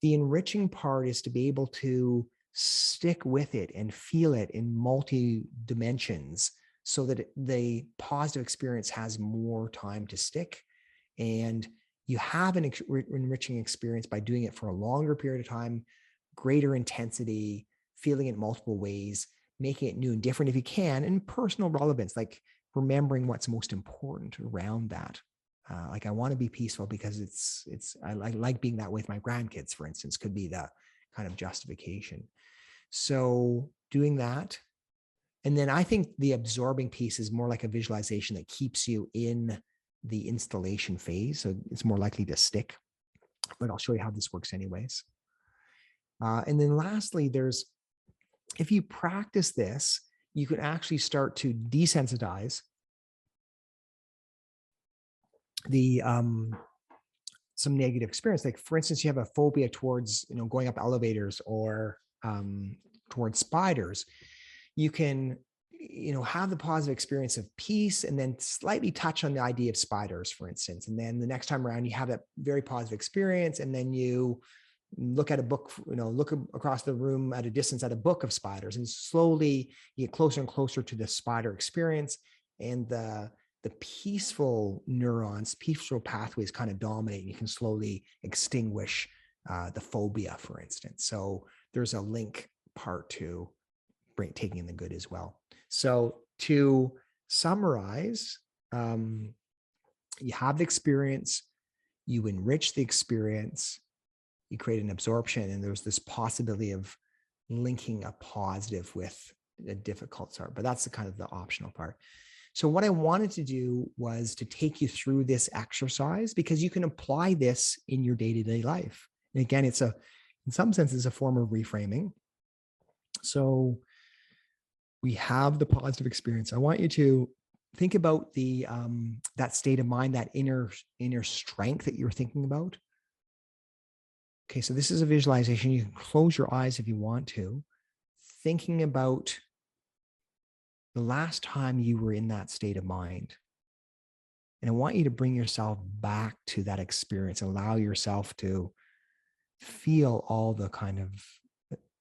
The enriching part is to be able to stick with it and feel it in multi dimensions so that the positive experience has more time to stick. And you have an enriching experience by doing it for a longer period of time, greater intensity, feeling it multiple ways, making it new and different if you can, and personal relevance, like remembering what's most important around that. Like I want to be peaceful because I like being that way with my grandkids, for instance, could be the kind of justification. So doing that. And then I think the absorbing piece is more like a visualization that keeps you in the installation phase. So it's more likely to stick, but I'll show you how this works anyways. And then lastly, if you practice this, you can actually start to desensitize the some negative experience. Like for instance, you have a phobia towards going up elevators or towards spiders. You can have the positive experience of peace and then slightly touch on the idea of spiders, for instance. And then the next time around, you have that very positive experience, and then you look at a book, look across the room at a distance at a book of spiders, and slowly you get closer and closer to the spider experience, and the peaceful neurons, peaceful pathways kind of dominate, and you can slowly extinguish the phobia, for instance. So there's a link part to taking in the good as well. So to summarize, you have the experience, you enrich the experience, you create an absorption, and there's this possibility of linking a positive with a difficult part, but that's the kind of the optional part. So what I wanted to do was to take you through this exercise because you can apply this in your day-to-day life. And again, in some sense, it's a form of reframing. So we have the positive experience. I want you to think about that state of mind, that inner strength that you're thinking about. Okay, so this is a visualization. You can close your eyes if you want to, thinking about the last time you were in that state of mind. And I want you to bring yourself back to that experience, allow yourself to feel all the kind of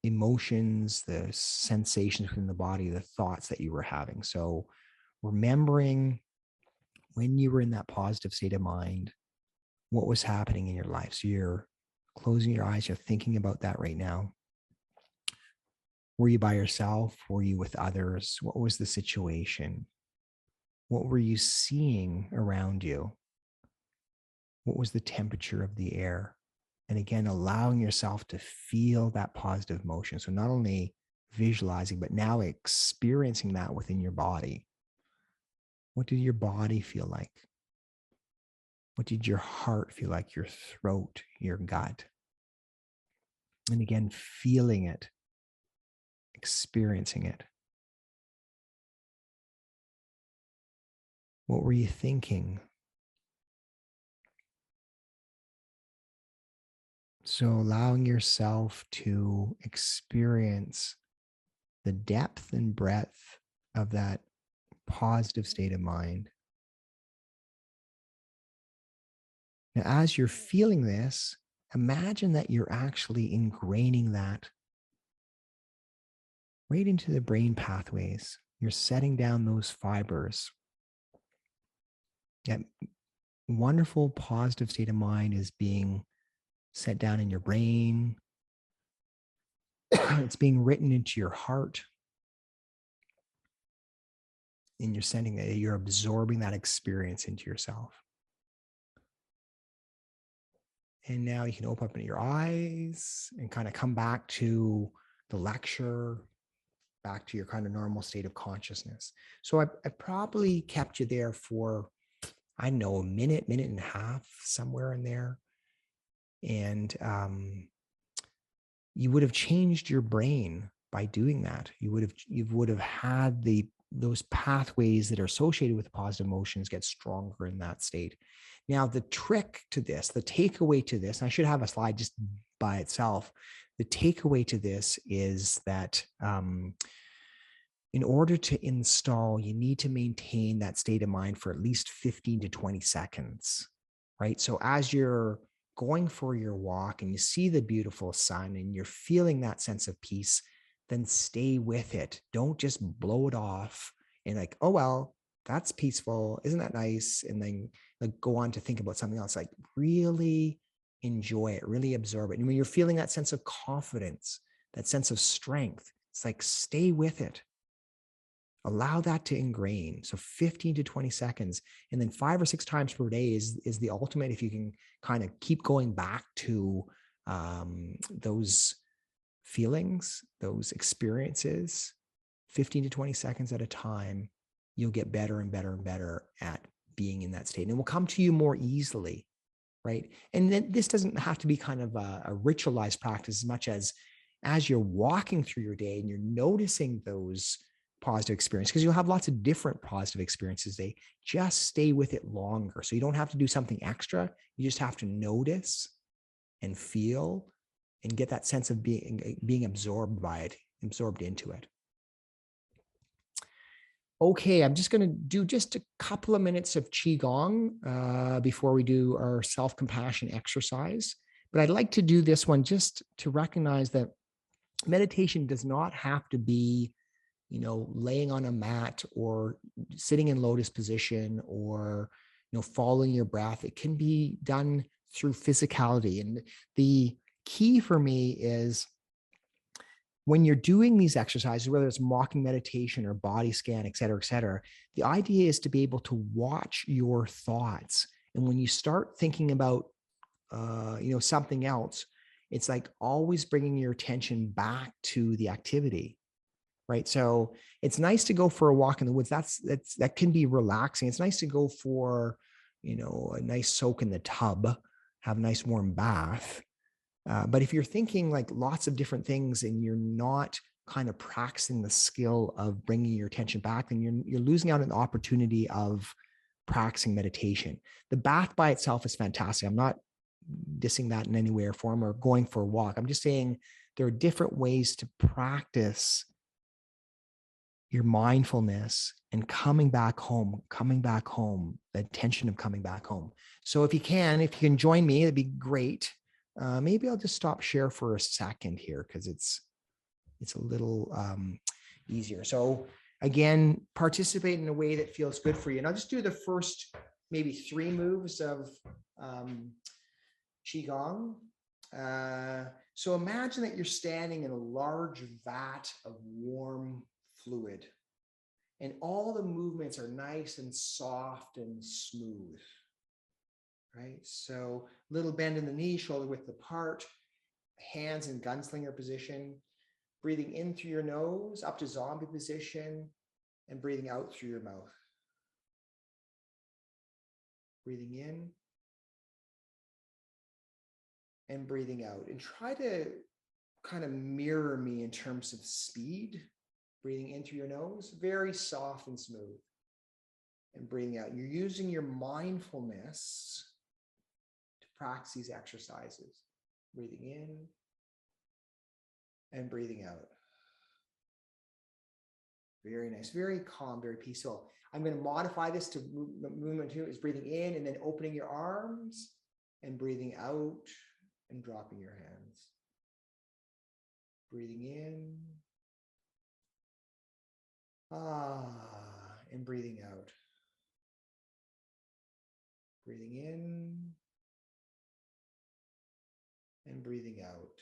emotions, the sensations within the body, the thoughts that you were having. So remembering when you were in that positive state of mind, what was happening in your life. So you're closing your eyes, you're thinking about that right now. Were you by yourself? Were you with others? What was the situation? What were you seeing around you? What was the temperature of the air? And again, allowing yourself to feel that positive motion. So not only visualizing, but now experiencing that within your body. What did your body feel like? What did your heart feel like? Your throat, your gut? And again, feeling it, experiencing it. What were you thinking? So allowing yourself to experience the depth and breadth of that positive state of mind. Now, as you're feeling this, imagine that you're actually ingraining that right into the brain pathways. You're setting down those fibers. That wonderful positive state of mind is being set down in your brain. It's being written into your heart. And you're absorbing that experience into yourself. And now you can open up your eyes and kind of come back to the lecture, back to your kind of normal state of consciousness. So I probably kept you there for, I don't know, a minute and a half, somewhere in there. And you would have changed your brain by doing that. You would have had those pathways that are associated with positive emotions get stronger in that state. Now, the trick to this, the takeaway to this, and I should have a slide just by itself. The takeaway to this is that in order to install, you need to maintain that state of mind for at least 15 to 20 seconds, right? So as you're going for your walk and you see the beautiful sun and you're feeling that sense of peace, then stay with it. Don't just blow it off and like, oh, well, that's peaceful. Isn't that nice? And then like go on to think about something else. Like really enjoy it, really absorb it. And when you're feeling that sense of confidence, that sense of strength, it's like stay with it. Allow that to ingrain. So 15 to 20 seconds. And then 5 or 6 times per day is the ultimate. If you can kind of keep going back to those feelings, those experiences, 15 to 20 seconds at a time, you'll get better and better and better at being in that state. And it will come to you more easily, right? And then this doesn't have to be kind of a ritualized practice as much as you're walking through your day and you're noticing those positive experience, because you'll have lots of different positive experiences. They just stay with it longer. So you don't have to do something extra. You just have to notice and feel and get that sense of being absorbed by it, absorbed into it. Okay, I'm just going to do just a couple of minutes of Qigong before we do our self-compassion exercise. But I'd like to do this one just to recognize that meditation does not have to be laying on a mat or sitting in lotus position or, following your breath. It can be done through physicality. And the key for me is when you're doing these exercises, whether it's walking meditation or body scan, et cetera, the idea is to be able to watch your thoughts. And when you start thinking about, something else, it's like always bringing your attention back to the activity. Right. So it's nice to go for a walk in the woods. That can be relaxing. It's nice to go for, a nice soak in the tub, have a nice warm bath. But if you're thinking like lots of different things and you're not kind of practicing the skill of bringing your attention back, then you're losing out on the opportunity of practicing meditation. The bath by itself is fantastic. I'm not dissing that in any way or form or going for a walk. I'm just saying there are different ways to practice your mindfulness and coming back home, the intention of coming back home. So if you can join me, it'd be great. Maybe I'll just stop share for a second here because it's a little easier. So again, participate in a way that feels good for you. And I'll just do the first maybe 3 moves of Qigong. So imagine that you're standing in a large vat of warm fluid and all the movements are nice and soft and smooth, right? So little bend in the knee, shoulder width apart, hands in gunslinger position, breathing in through your nose up to zombie position and breathing out through your mouth. Breathing in and breathing out, and try to kind of mirror me in terms of speed. Breathing in through your nose, very soft and smooth. and breathing out. You're using your mindfulness to practice these exercises. Breathing in and breathing out. Very nice, very calm, very peaceful. I'm going to modify this to movement 2 is breathing in and then opening your arms and breathing out and dropping your hands. Breathing in. And breathing out. Breathing in and breathing out.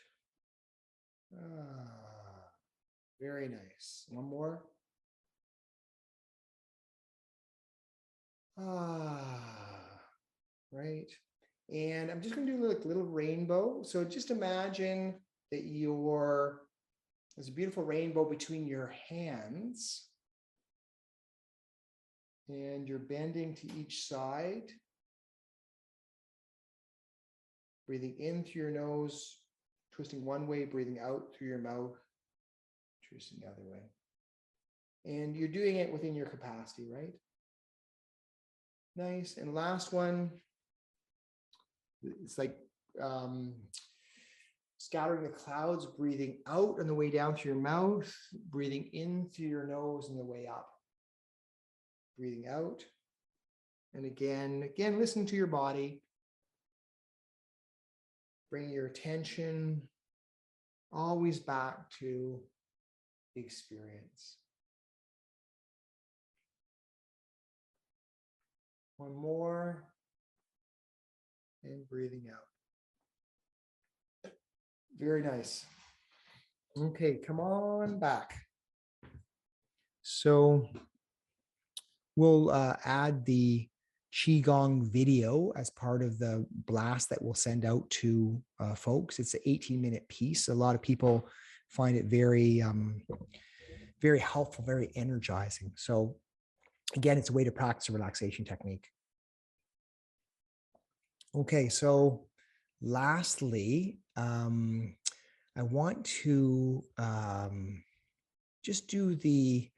Very nice. One more. Right. And I'm just going to do like a little rainbow. So just imagine that there's a beautiful rainbow between your hands. And you're bending to each side. Breathing in through your nose, twisting one way, breathing out through your mouth, twisting the other way. And you're doing it within your capacity, right? Nice. And last one, it's like scattering the clouds, breathing out on the way down through your mouth, breathing in through your nose on the way up. Breathing out. And again, listen to your body. Bring your attention always back to the experience. One more. And breathing out. Very nice. Okay, come on back. So we'll add the Qi Gong video as part of the blast that we'll send out to folks. It's an 18-minute piece. A lot of people find it very, very helpful, very energizing. So again, it's a way to practice a relaxation technique. Okay, so lastly, I want to just do the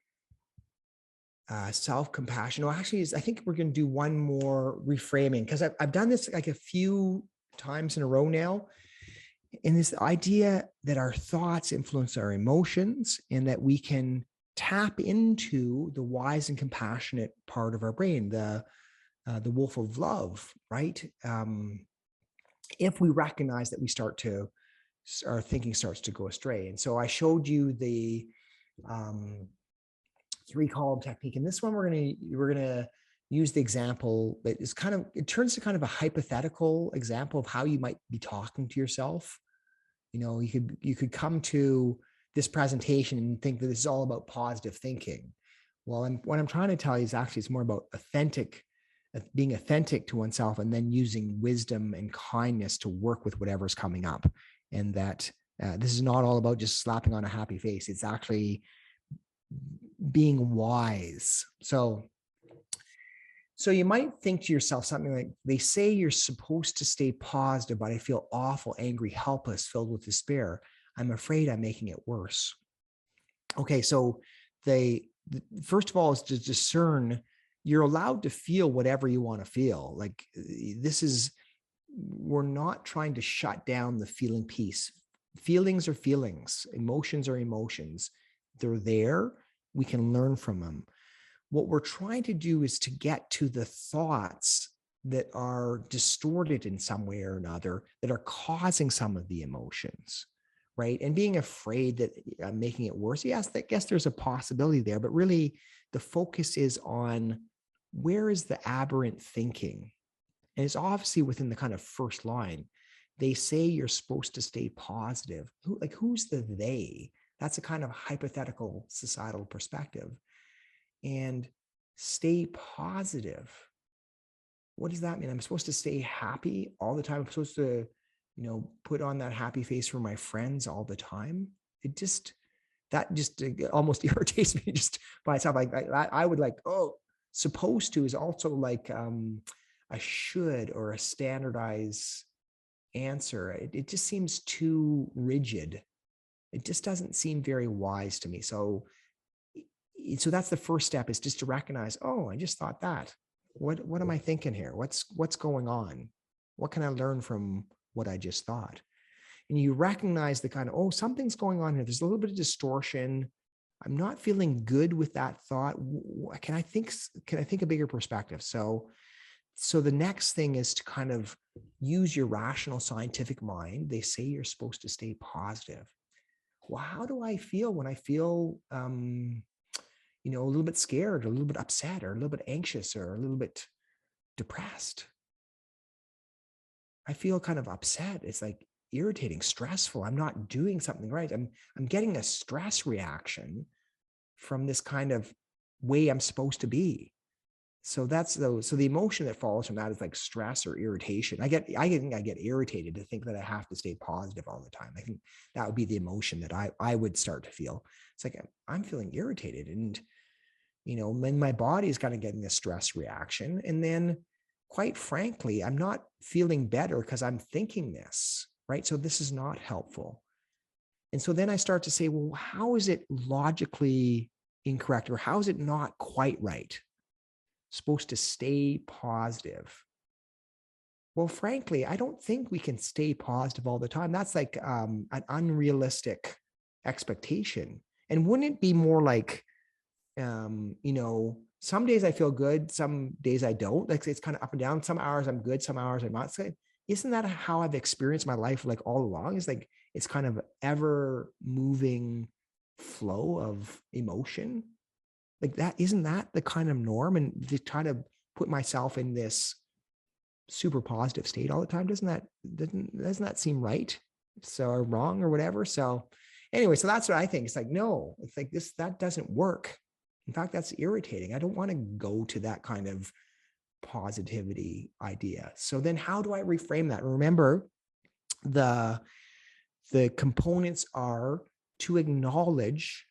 self-compassion. Well, actually, I think we're going to do one more reframing because I've done this like a few times in a row now. And this idea that our thoughts influence our emotions and that we can tap into the wise and compassionate part of our brain, the wolf of love, right? If we recognize that our thinking starts to go astray. And so I showed you the 3-column technique. And this one, we're gonna use the example that is it turns to kind of a hypothetical example of how you might be talking to yourself. You know, you could come to this presentation and think that this is all about positive thinking. Well, what I'm trying to tell you is actually it's more about being authentic to oneself and then using wisdom and kindness to work with whatever's coming up. And that this is not all about just slapping on a happy face. It's actually being wise. So you might think to yourself something like, they say you're supposed to stay positive, but I feel awful, angry, helpless, filled with despair. I'm afraid I'm making it worse. Okay, so first of all is to discern you're allowed to feel whatever you want to feel. Like we're not trying to shut down the feeling piece. Feelings are feelings. Emotions are emotions. They're there. We can learn from them. What we're trying to do is to get to the thoughts that are distorted in some way or another that are causing some of the emotions, right? And being afraid that I'm making it worse. Yes, I guess there's a possibility there, but really the focus is on where is the aberrant thinking? And it's obviously within the kind of first line. They say you're supposed to stay positive. Who's the they? That's a kind of hypothetical societal perspective. And stay positive. What does that mean? I'm supposed to stay happy all the time. I'm supposed to, put on that happy face for my friends all the time. That just almost irritates me just by itself. Like I would like, supposed to is also like a should or a standardized answer. It just seems too rigid. It just doesn't seem very wise to me. So so that's the first step, is just to recognize, oh, I just thought that. What am I thinking here? What's going on? What can I learn from what I just thought? And you recognize the kind of, oh, something's going on here. There's a little bit of distortion. I'm not feeling good with that thought. Can I think a bigger perspective? So the next thing is to kind of use your rational scientific mind. They say you're supposed to stay positive. Well, how do I feel when I feel, a little bit scared, or a little bit upset, or a little bit anxious, or a little bit depressed? I feel kind of upset. It's like irritating, stressful. I'm not doing something right. I'm getting a stress reaction from this kind of way I'm supposed to be. So the emotion that follows from that is like stress or irritation. I get irritated to think that I have to stay positive all the time. I think that would be the emotion that I would start to feel. It's like I'm feeling irritated, and when my body is kind of getting a stress reaction, and then quite frankly, I'm not feeling better because I'm thinking this, right? So this is not helpful. And so then I start to say, well, how is it logically incorrect, or how is it not quite right? Supposed to stay positive. Well, frankly, I don't think we can stay positive all the time. That's like an unrealistic expectation. And wouldn't it be more like, some days I feel good, some days I don't. Like, it's kind of up and down. Some hours I'm good, some hours I'm not. So isn't that how I've experienced my life like all along? It's like, it's kind of ever moving flow of emotion. Like that, isn't that the kind of norm? And to try to put myself in this super positive state all the time, doesn't that seem right? So, or wrong, or whatever. So anyway, so that's what I think. It's like, no, it's like that doesn't work. In fact, that's irritating. I don't want to go to that kind of positivity idea. So then how do I reframe that? Remember, the components are to acknowledge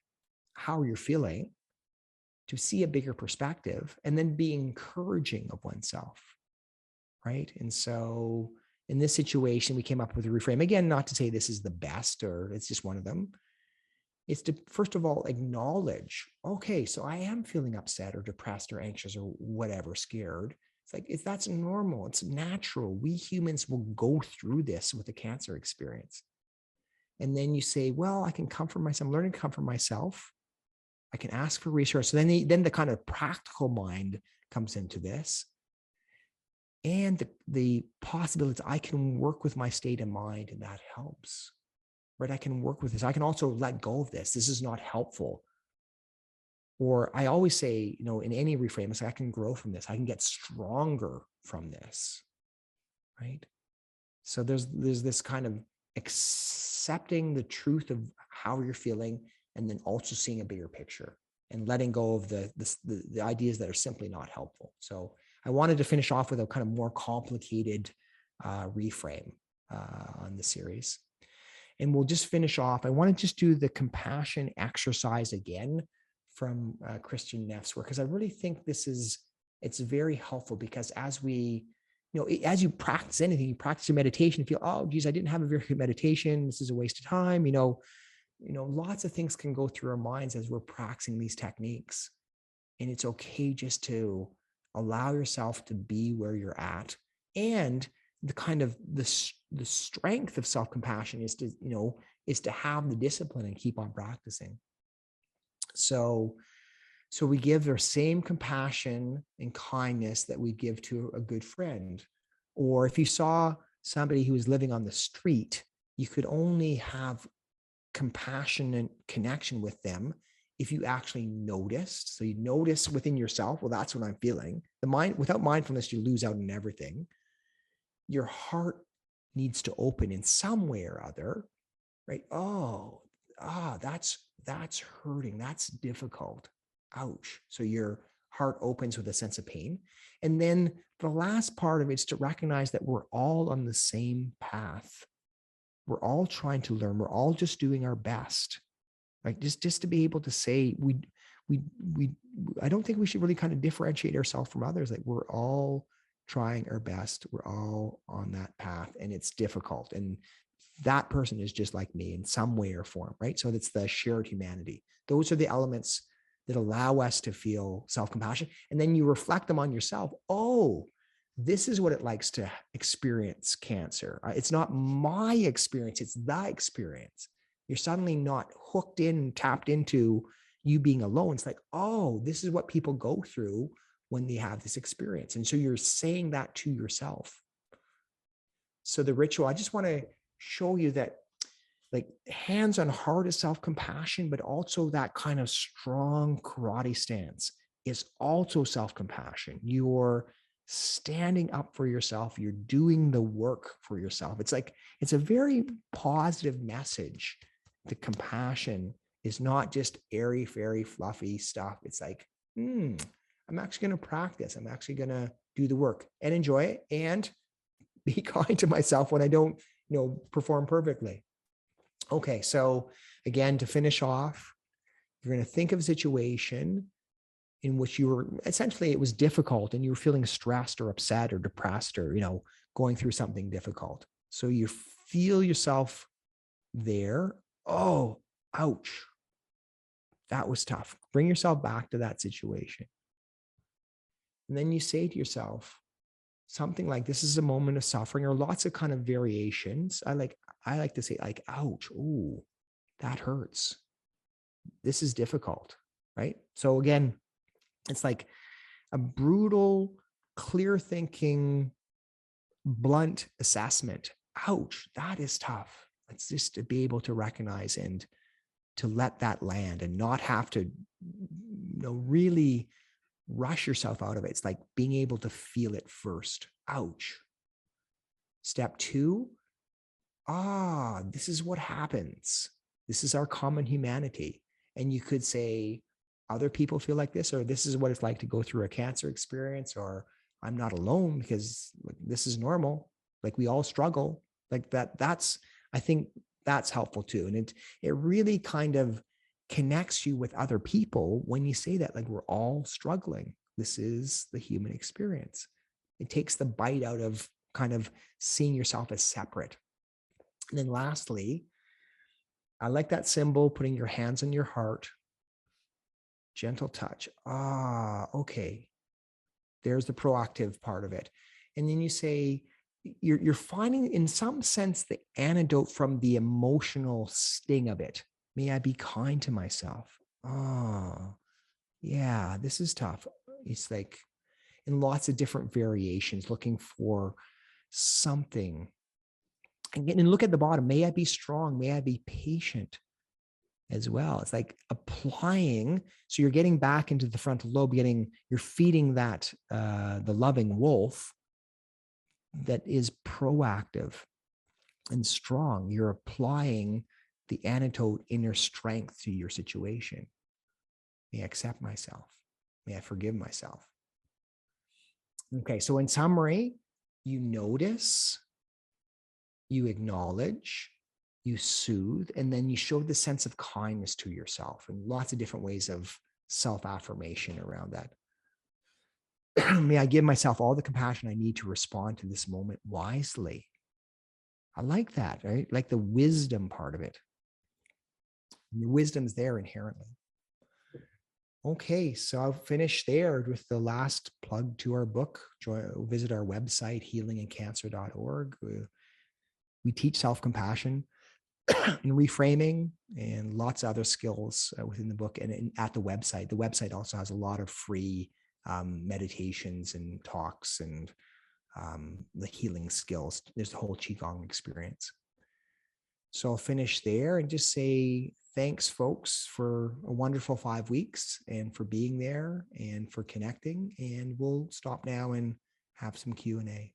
how you're feeling, to see a bigger perspective, and then be encouraging of oneself, right? And so in this situation, we came up with a reframe. Again, not to say this is the best, or it's just one of them. It's to, first of all, acknowledge, okay, so I am feeling upset or depressed or anxious or whatever, scared. It's like, that's normal. It's natural. We humans will go through this with a cancer experience. And then you say, well, I can comfort myself. I'm learning to comfort myself. I can ask for reassurance. So then the kind of practical mind comes into this. And the possibilities, I can work with my state of mind, and that helps, right? I can work with this. I can also let go of this. This is not helpful. Or I always say, in any reframe, it's like, I can grow from this. I can get stronger from this, right? So there's this kind of accepting the truth of how you're feeling, and then also seeing a bigger picture and letting go of the ideas that are simply not helpful. So I wanted to finish off with a kind of more complicated reframe on the series. And we'll just finish off. I want to just do the compassion exercise again from Christian Neff's work, because I really think it's very helpful, because as we, as you practice anything, you practice your meditation, you feel, oh, geez, I didn't have a very good meditation. This is a waste of time. Lots of things can go through our minds as we're practicing these techniques. And it's okay just to allow yourself to be where you're at. And the kind of the strength of self-compassion is to have the discipline and keep on practicing. So we give the same compassion and kindness that we give to a good friend. Or if you saw somebody who was living on the street, you could only have compassionate connection with them if you actually noticed. So you notice within yourself, well, that's what I'm feeling. Without mindfulness, you lose out on everything. Your heart needs to open in some way or other, right? That's hurting. That's difficult. Ouch. So your heart opens with a sense of pain. And then the last part of it is to recognize that we're all on the same path. We're all trying to learn. We're all just doing our best. Like just to be able to say, I don't think we should really kind of differentiate ourselves from others. Like, we're all trying our best. We're all on that path, and it's difficult. And that person is just like me in some way or form, right? So it's the shared humanity. Those are the elements that allow us to feel self-compassion. And then you reflect them on yourself. Oh, this is what it likes to experience cancer. It's not my experience, it's the experience. You're suddenly not hooked in, tapped into you being alone. It's like, oh, this is what people go through when they have this experience. And so you're saying that to yourself. So the ritual, I just want to show you that, like, hands on heart is self-compassion, but also that kind of strong karate stance is also self-compassion. You're standing up for yourself. You're doing the work for yourself. It's like, it's a very positive message. The compassion is not just airy, fairy, fluffy stuff. It's like, I'm actually going to practice. I'm actually going to do the work and enjoy it and be kind to myself when I don't, perform perfectly. Okay. So again, to finish off, you're going to think of a situation in which you were essentially, it was difficult and you were feeling stressed or upset or depressed or, going through something difficult. So you feel yourself there. Oh, ouch. That was tough. Bring yourself back to that situation. And then you say to yourself something like, this is a moment of suffering, or lots of kind of variations. I like to say, like, ouch. Ooh, that hurts. This is difficult, right? So again, it's like a brutal, clear thinking, blunt assessment. Ouch, that is tough. It's just to be able to recognize and to let that land and not have to, really rush yourself out of it. It's like being able to feel it first. Ouch. Step 2, this is what happens. This is our common humanity. And you could say, other people feel like this, or this is what it's like to go through a cancer experience, or I'm not alone because this is normal. Like, we all struggle like that. I think that's helpful too. And it really kind of connects you with other people when you say that, like, we're all struggling. This is the human experience. It takes the bite out of kind of seeing yourself as separate. And then lastly, I like that symbol, putting your hands on your heart, gentle touch. Okay. There's the proactive part of it. And then you say, you're finding in some sense the antidote from the emotional sting of it. May I be kind to myself. Yeah, this is tough. It's like in lots of different variations, looking for something. And look at the bottom. May I be strong. May I be patient as well. It's like applying. So you're getting back into the frontal lobe, you're feeding that, the loving wolf that is proactive and strong. You're applying the antidote inner strength to your situation. May I accept myself. May I forgive myself. Okay. So in summary, you notice, you acknowledge, you soothe, and then you show the sense of kindness to yourself, and lots of different ways of self-affirmation around that. May I give myself all the compassion I need to respond to this moment wisely. I like that, right? Like the wisdom part of it. The wisdom's there inherently. Okay, so I'll finish there with the last plug to our book. Visit our website, healingandcancer.org. We teach self-compassion and reframing and lots of other skills within the book and at the website. The website also has a lot of free meditations and talks and the healing skills. There's the whole Qigong experience. So I'll finish there and just say thanks, folks, for a wonderful 5 weeks and for being there and for connecting. And we'll stop now and have some Q&A.